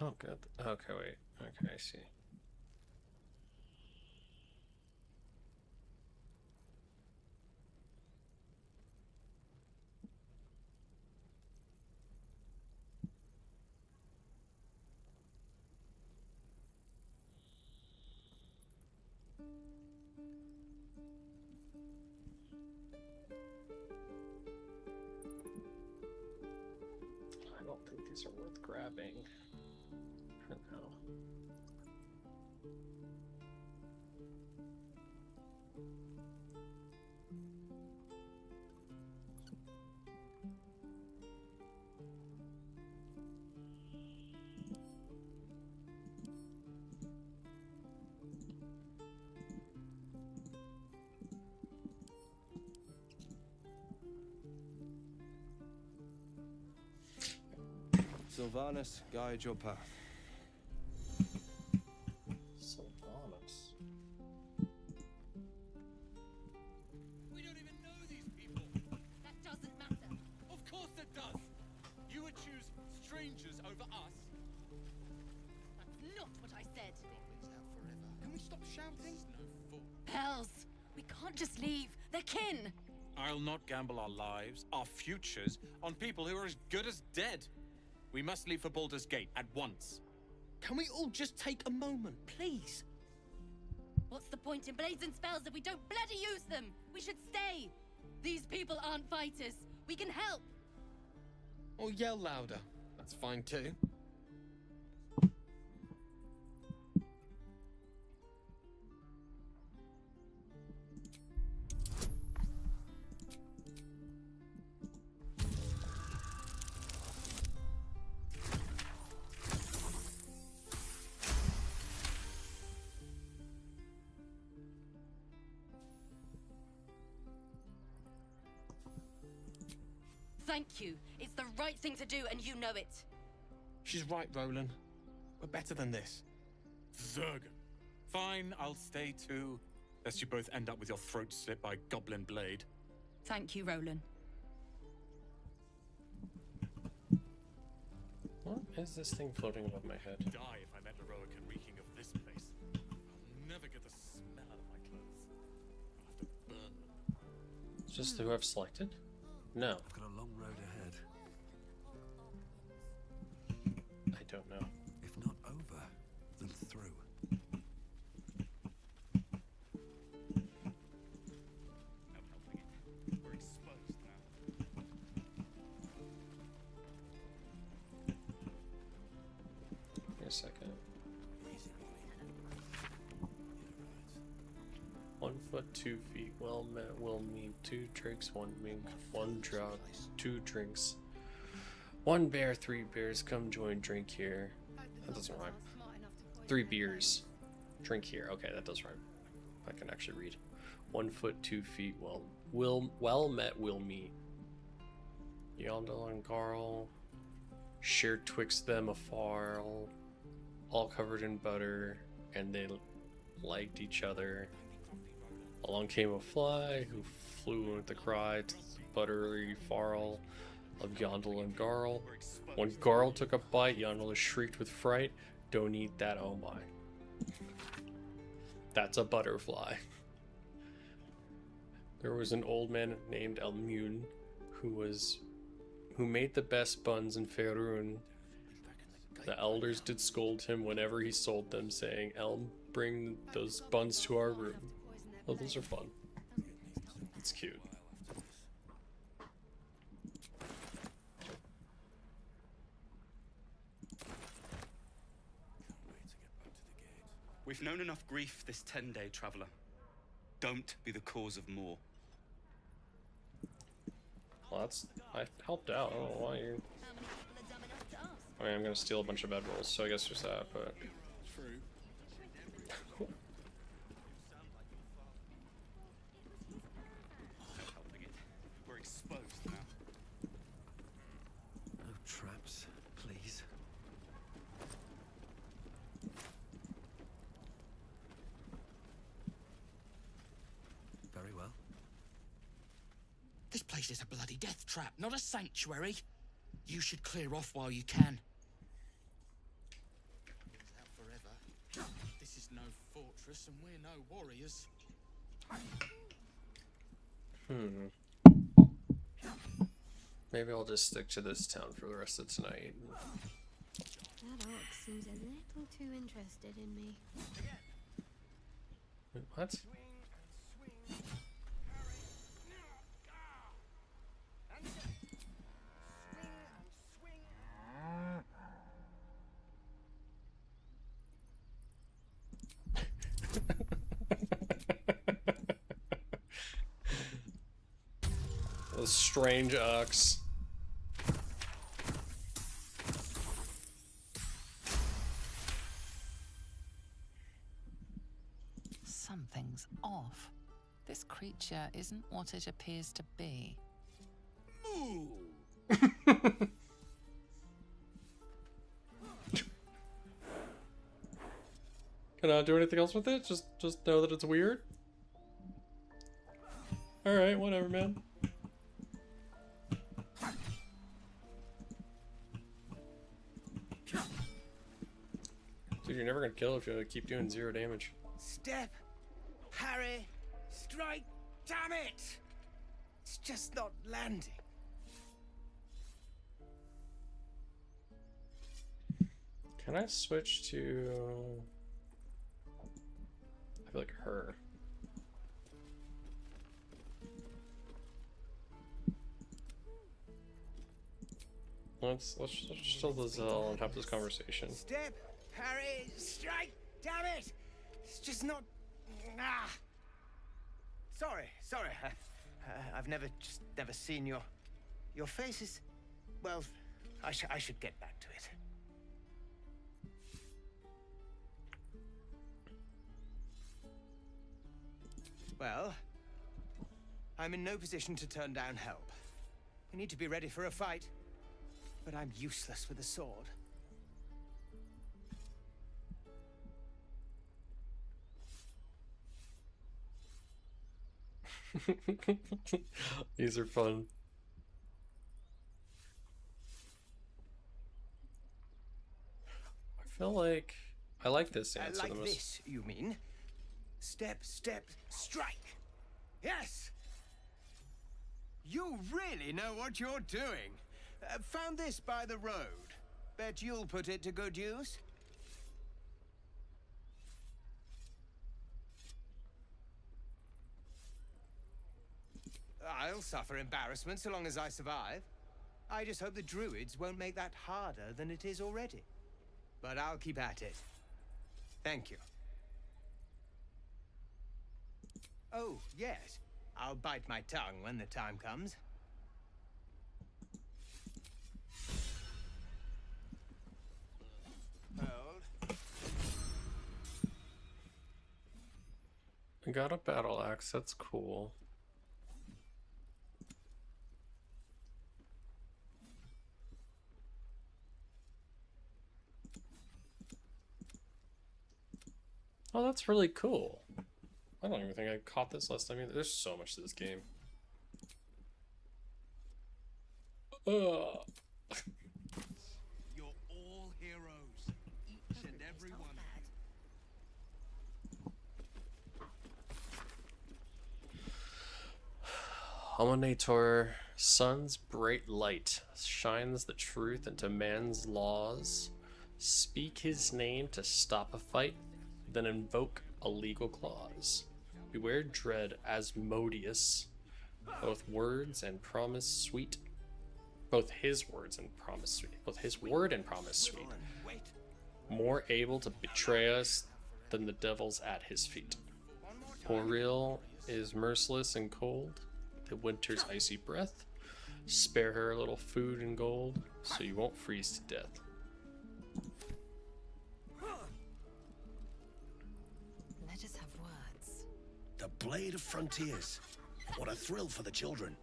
Oh, good. Okay, wait. Okay, I see. I don't think these are worth grabbing for now. Sylvanas, guide your path. Sylvanas. We don't even know these people. That doesn't matter. Of course it does. You would choose strangers over us. That's not what I said. Can we stop shouting? Hells! We can't just leave. They're kin. I'll not gamble our lives, our futures, on people who are as good as dead. We must leave for Baldur's Gate at once. Can we all just take a moment, please? What's the point in blades and spells if we don't bloody use them? We should stay. These people aren't fighters. We can help. Or yell louder. That's fine too. Thank you. It's the right thing to do, and you know it. She's right, Roland. We're better than this. Zerg. Fine, I'll stay too. Lest you both end up with your throat slit by goblin blade. Thank you, Roland. What is this thing floating above my head? Die if I met Heroic and reeking of this place. I'll never get the smell out of my clothes. I'll have to burn them. It's just who I've selected? No. I've got a long road ahead. I don't know. If not over, then through. No helping it. We're exposed now. Wait a second. 1 foot, 2 feet. Well met, will meet. 2 drinks, 1 mink, 1 draught, 2 drinks. 1 bear, 3 bears. Come join, drink here. That doesn't rhyme. 3 beers. Drink here. Okay, that does rhyme. I can actually read. 1 foot, 2 feet. Well met, will meet. Yondel and Garl shared twixt them afar, all covered in butter, and they liked each other. Along came a fly who flew with the cry to the buttery farl of Yondel and Garl. When Garl took a bite, Yondel shrieked with fright, "Don't eat that, oh my." That's a butterfly. There was an old man named Elmune who made the best buns in Faerun. The elders did scold him whenever he sold them, saying, "Elm, bring those buns to our room." Oh, those are fun. It's cute. We've known enough grief this 10-day traveler. Don't be the cause of more. Well, I helped out. I don't know why you. I mean, I'm gonna steal a bunch of bedrolls, so I guess there's that, but. True. We're exposed now. No traps, please. Very well. This place is a bloody death trap, not a sanctuary. You should clear off while you can. Out forever. This is no fortress, and we're no warriors. Maybe I'll just stick to this town for the rest of tonight. That orc seems a little too interested in me. What? Those strange ox. Something's off. This creature isn't what it appears to be. Can I do anything else with it? Just know that it's weird? Alright, whatever, man. Dude, you're never gonna kill if you keep doing 0 damage. Step! Harry! Strike! Damn it! It's just not landing. Can I switch to... I feel like her. Let's still Lizelle and have this conversation. Step, parry, strike. Damn it! It's just not. Ah. Sorry. I've never seen your face is. Well, I should get back to it. Well, I'm in no position to turn down help. We need to be ready for a fight. But I'm useless with a sword. These are fun. I feel like I like this answer like the most. This, you mean? Step, strike. Yes. You really know what you're doing. Found this by the road. Bet you'll put it to good use. I'll suffer embarrassment so long as I survive. I just hope the druids won't make that harder than it is already. But I'll keep at it. Thank you. Oh, yes. I'll bite my tongue when the time comes. I got a battle axe, that's cool. Oh, that's really cool. I don't even think I caught this last time either. There's so much to this game. Ugh. You're all heroes. Each and every one. Hominator, sun's bright light shines the truth into man's laws. Speak his name to stop a fight, then invoke a legal clause. Beware dread Asmodeus, both words and promise sweet. Both his words and promise sweet. Both his word and promise sweet. More able to betray us than the devils at his feet. Boreal is merciless and cold. The winter's icy breath. Spare her a little food and gold, so you won't freeze to death. Let us have words. The Blade of Frontiers. What a thrill for the children.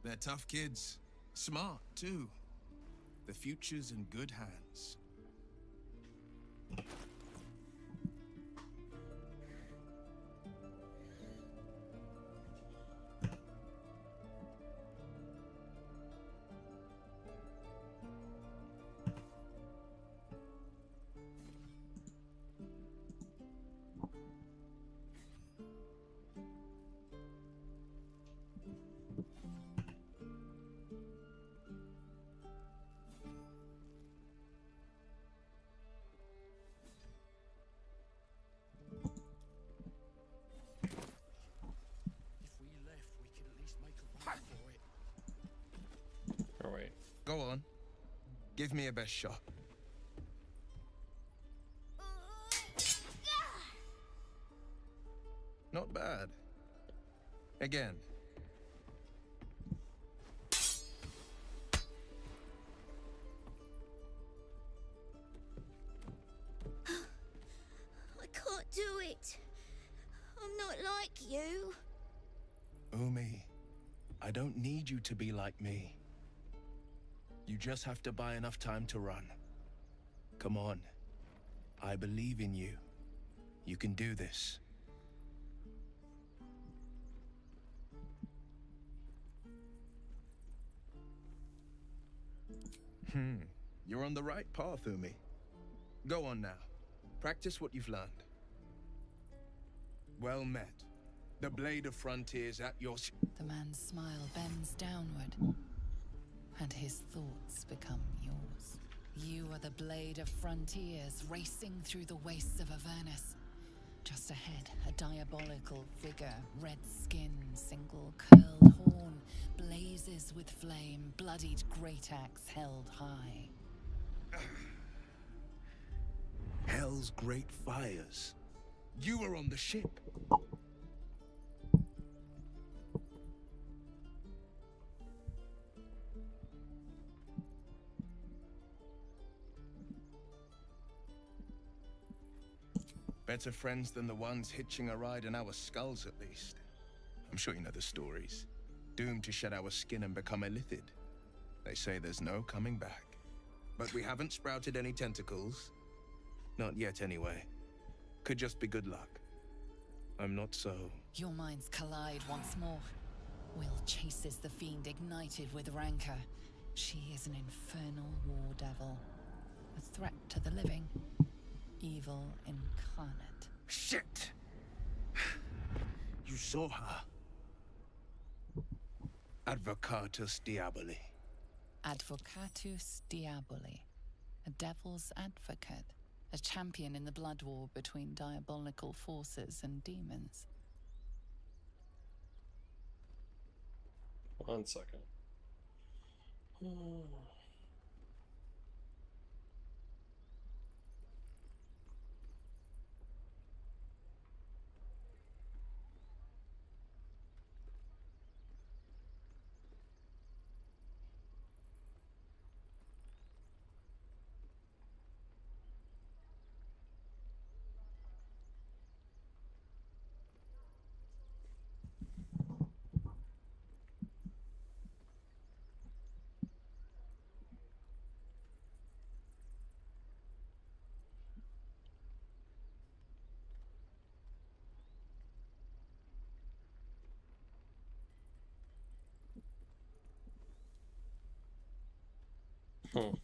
They're tough kids. Smart, too. The future's in good hands. Oh wait. Go on. Give me a best shot. Not bad. Again. I can't do it. I'm not like you. Umi, I don't need you to be like me. You just have to buy enough time to run. Come on. I believe in you. You can do this. You're on the right path, Umi. Go on now. Practice what you've learned. Well met. The blade of frontiers at your... The man's smile bends downward, and his thoughts become yours. You are the blade of frontiers racing through the wastes of Avernus. Just ahead, a diabolical figure, red skin, single curled horn, blazes with flame, bloodied great axe held high. Hell's great fires. You were on the ship. Better friends than the ones hitching a ride in our skulls, at least. I'm sure you know the stories. Doomed to shed our skin and become illithid. They say there's no coming back. But we haven't sprouted any tentacles. Not yet, anyway. Could just be good luck. I'm not so... Your minds collide once more. Will chases the fiend ignited with rancor. She is an infernal war devil. A threat to the living. Evil incarnate. Shit! You saw her. Advocatus Diaboli. Advocatus Diaboli. A devil's advocate. A champion in the blood war between diabolical forces and demons. 1 second.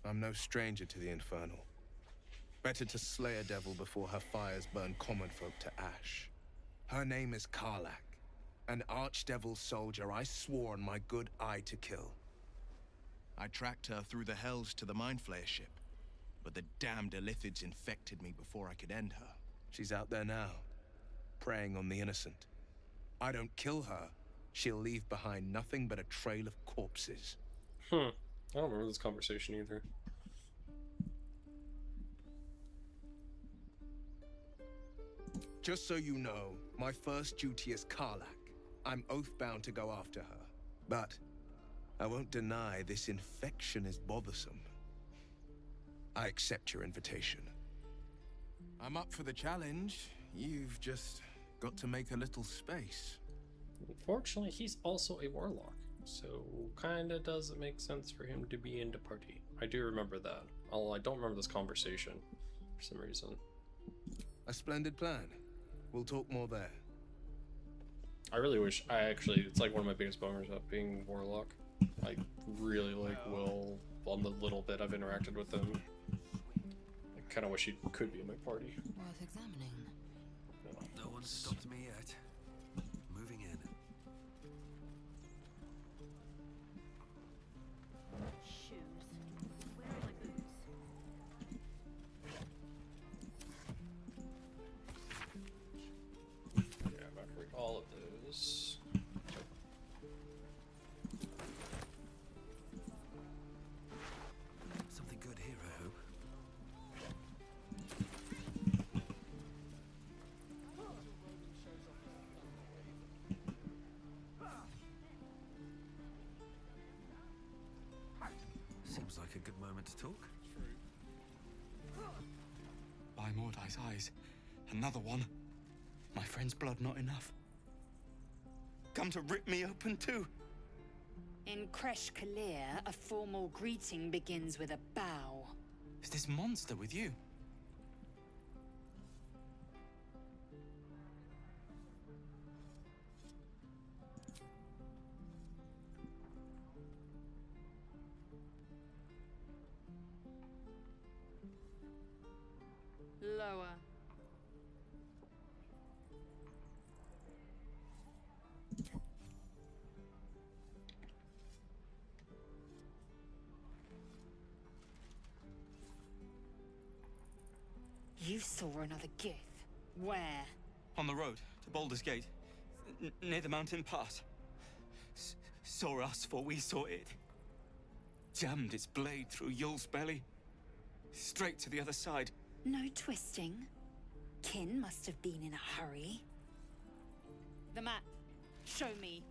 I'm no stranger to the infernal. Better to slay a devil before her fires burn common folk to ash. Her name is Karlach, an archdevil soldier I swore on my good eye to kill. I tracked her through the hells to the Mind Flayer ship, but the damned illithids infected me before I could end her. She's out there now, preying on the innocent. I don't kill her, she'll leave behind nothing but a trail of corpses. I don't remember this conversation either. Just so you know, my first duty is Karlach. I'm oath-bound to go after her. But I won't deny this infection is bothersome. I accept your invitation. I'm up for the challenge. You've just got to make a little space. Unfortunately, he's also a warlock, so kinda doesn't make sense for him to be in the party. I do remember that, although I don't remember this conversation for some reason. A splendid plan. We'll talk more there. I really wish it's like one of my biggest bummers about being warlock. I really like Will on the little bit I've interacted with him. I kind of wish he could be in my party. Worth examining. No one's stopped me yet. Moving in. Shoes. Where are my boots? Yeah, I'm about to read all of those. Something good here, I hope. Seems like a good moment to talk. By Mordai's eyes, another one. My friend's blood not enough. Come to rip me open too. In Kresh Kalir, a formal greeting begins with a bow. Is this monster with you? Lower. saw another Gith. Where? On the road to Baldur's Gate, near the mountain pass. Saw us, for we saw it. Jammed its blade through Yul's belly. Straight to the other side. No twisting. Kin must have been in a hurry. The map. Show me.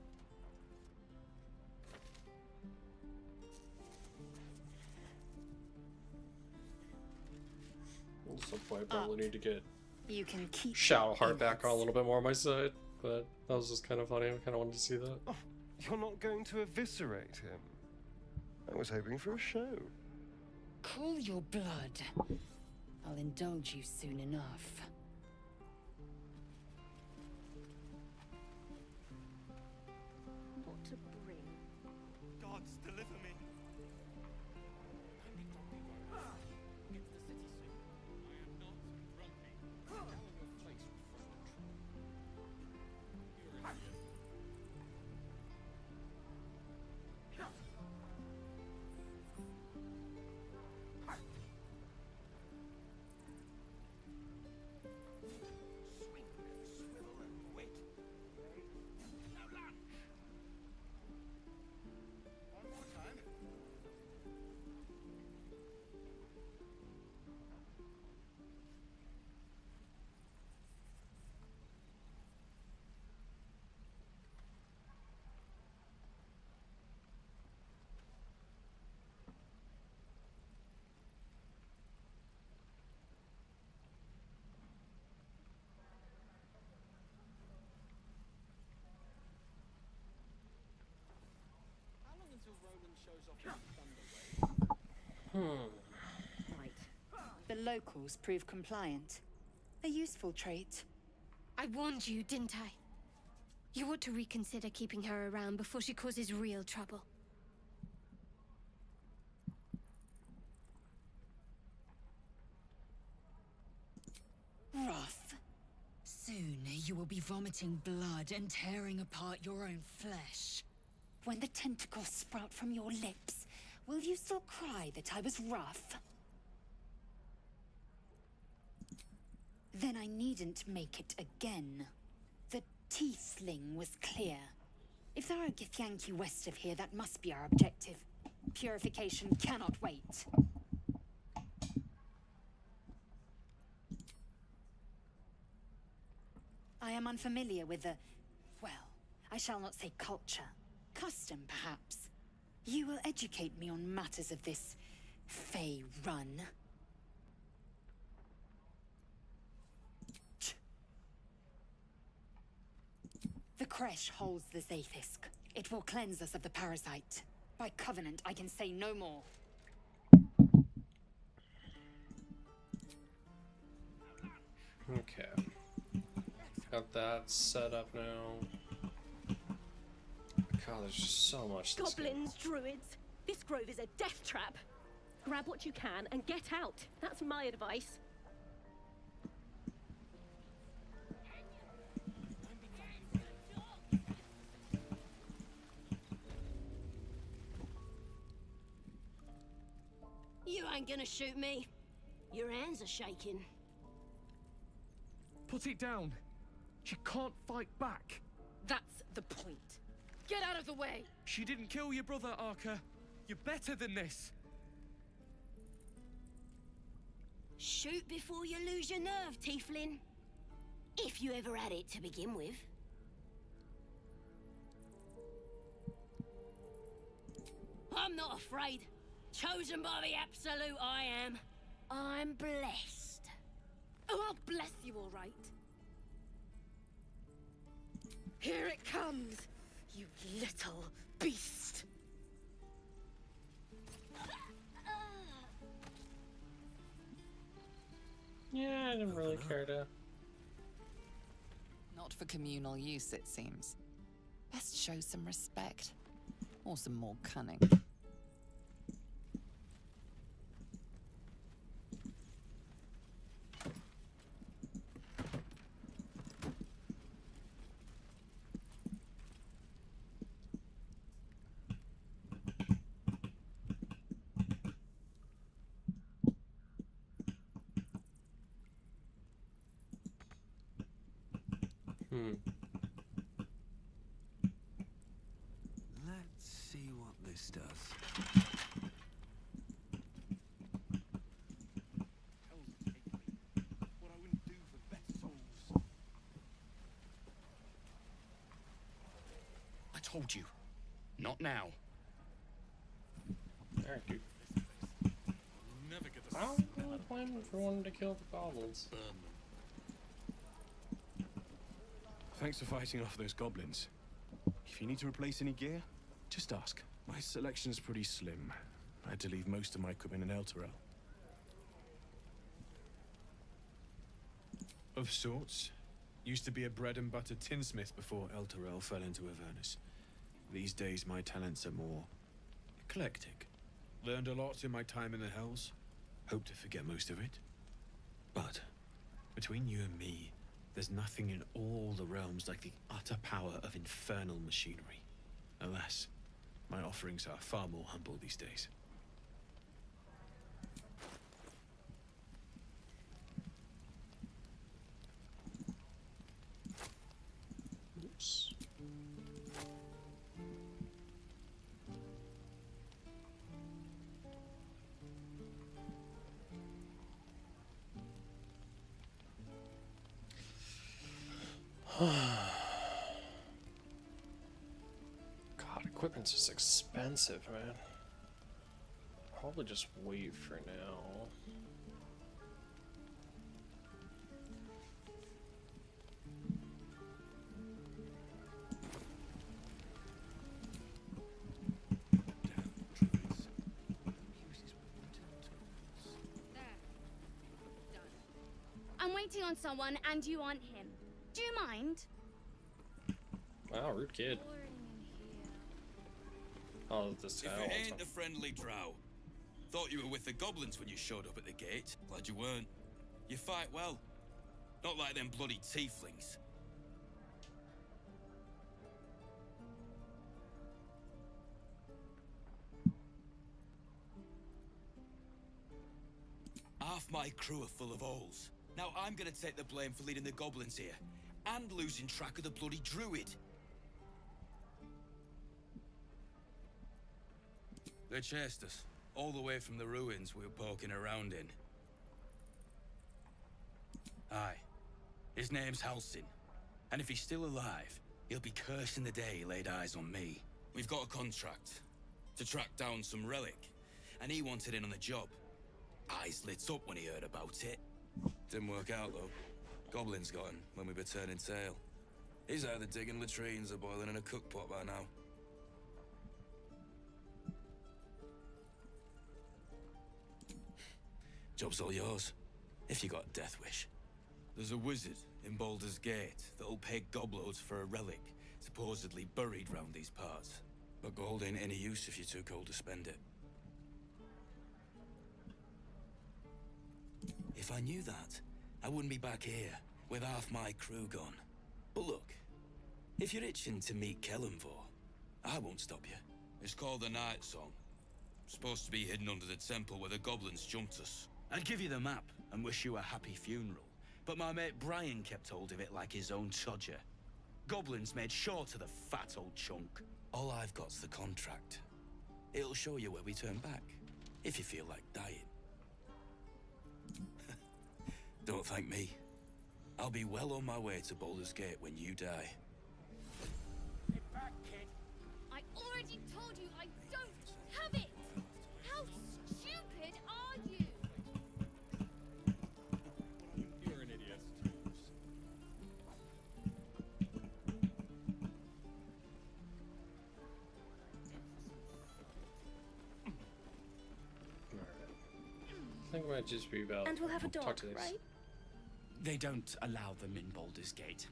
At some point, I probably need to get You can keep Shadowheart back on a little bit more on my side, but that was just kind of funny. I kind of wanted to see that. Oh, you're not going to eviscerate him? I was hoping for a show. Cool your blood. I'll indulge you soon enough. What to bring? Gods, deliver me. Right. The locals prove compliant. A useful trait. I warned you, didn't I? You ought to reconsider keeping her around before she causes real trouble. Rough. Soon you will be vomiting blood and tearing apart your own flesh. When the tentacles sprout from your lips, will you still cry that I was rough? Then I needn't make it again. The tiefling was clear. If there are Githyanki west of here, that must be our objective. Purification cannot wait. I am unfamiliar with the... well, I shall not say culture. Custom, perhaps. You will educate me on matters of this... Fey run. The Kresh holds the Zaithisk. It will cleanse us of the parasite. By covenant, I can say no more. Okay. Got that set up now. God, there's just so much to this game. Goblins, druids. This grove is a death trap. Grab what you can and get out. That's my advice. You ain't gonna shoot me. Your hands are shaking. Put it down. She can't fight back. That's the point. Get out of the way! She didn't kill your brother, Arca. You're better than this. Shoot before you lose your nerve, Tiefling. If you ever had it to begin with. I'm not afraid. Chosen by the Absolute, I am. I'm blessed. Oh, I'll bless you, all right. Here it comes, you little beast. Yeah, I didn't really care to. Not for communal use, it seems. Best show some respect. Or some more cunning. Let's see what this does. What I wouldn't do for better souls. I told you. Not now. Alright, dude. Never get the I'm really planning for one to kill the goblins. Thanks for fighting off those goblins. If you need to replace any gear, just ask. My selection's pretty slim. I had to leave most of my equipment in Elturel. Of sorts. Used to be a bread and butter tinsmith before Elturel fell into Avernus. These days my talents are more eclectic. Learned a lot in my time in the Hells. Hope to forget most of it. But between you and me, there's nothing in all the realms like the utter power of infernal machinery. Alas, my offerings are far more humble these days. Oops. God, equipment's just expensive, man. Probably just wait for now. I'm waiting on someone and you aren't him. Do you mind? Wow, rude kid. Oh, this guy. If all it the ain't time. the friendly drow. Thought you were with the goblins when you showed up at the gate. Glad you weren't. You fight well. Not like them bloody tieflings. Half my crew are full of holes. Now I'm gonna take the blame for leading the goblins here. And losing track of the bloody druid. They chased us, all the way from the ruins we were poking around in. Aye. His name's Halsin. And if he's still alive, he'll be cursing the day he laid eyes on me. We've got a contract to track down some relic, and he wanted in on the job. Eyes lit up when he heard about it. Didn't work out, though. Goblins got him when we were turning tail. He's either digging latrines or boiling in a cookpot by now. Job's all yours, if you got a death wish. There's a wizard in Baldur's Gate that'll pay gobloads for a relic, supposedly buried round these parts. But gold ain't any use if you're too cold to spend it. If I knew that, I wouldn't be back here, with half my crew gone. But look, if you're itching to meet Kellenvor, I won't stop you. It's called the Night Song. Supposed to be hidden under the temple where the goblins jumped us. I'd give you the map and wish you a happy funeral, but my mate Brian kept hold of it like his own Todger. Goblins made sure to the fat old chunk. All I've got's the contract. It'll show you where we turn back, if you feel like dying. Don't thank me. I'll be well on my way to Baldur's Gate when you die. Get back, kid. I already told you I don't have it! How stupid are you? You're an idiot. I think it might just be about. And we'll have a talk dog, to these. right? They don't allow them in Baldur's Gate.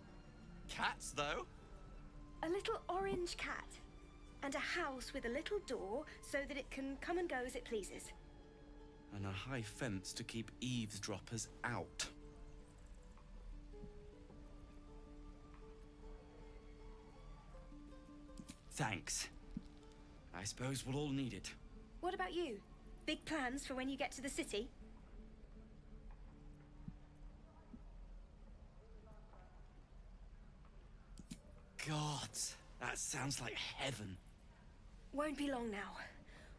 Cats, though? A little orange cat. And a house with a little door so that it can come and go as it pleases. And a high fence to keep eavesdroppers out. Thanks. I suppose we'll all need it. What about you? Big plans for when you get to the city? God, that sounds like heaven. Won't be long now.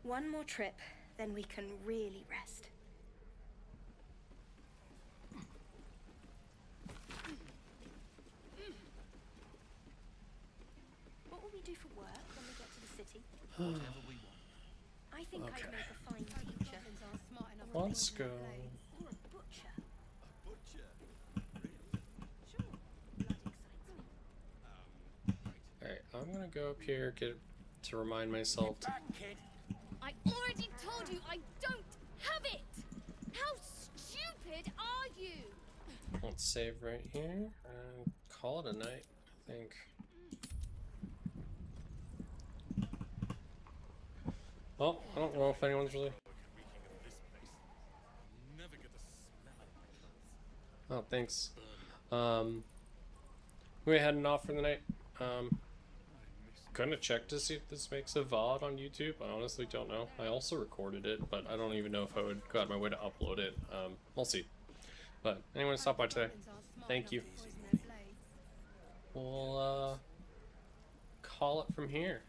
One more trip, then we can really rest. What will we do for work when we get to the city? Whatever we want. I think Okay. I'd make a fine teacher. Let's go. Or a butcher. Alright, I'm gonna go up here, get to remind myself. I already told you I don't have it! How stupid are you? Let's save right here and call it a night, I think. Well, I don't know if anyone's really. Oh, thanks. We heading off for the night. Gonna check to see if this makes a VOD on YouTube. I honestly don't know. I also recorded it, but I don't even know if I would go out of my way to upload it. We'll see. But anyone stop by today, thank you. We'll call it from here.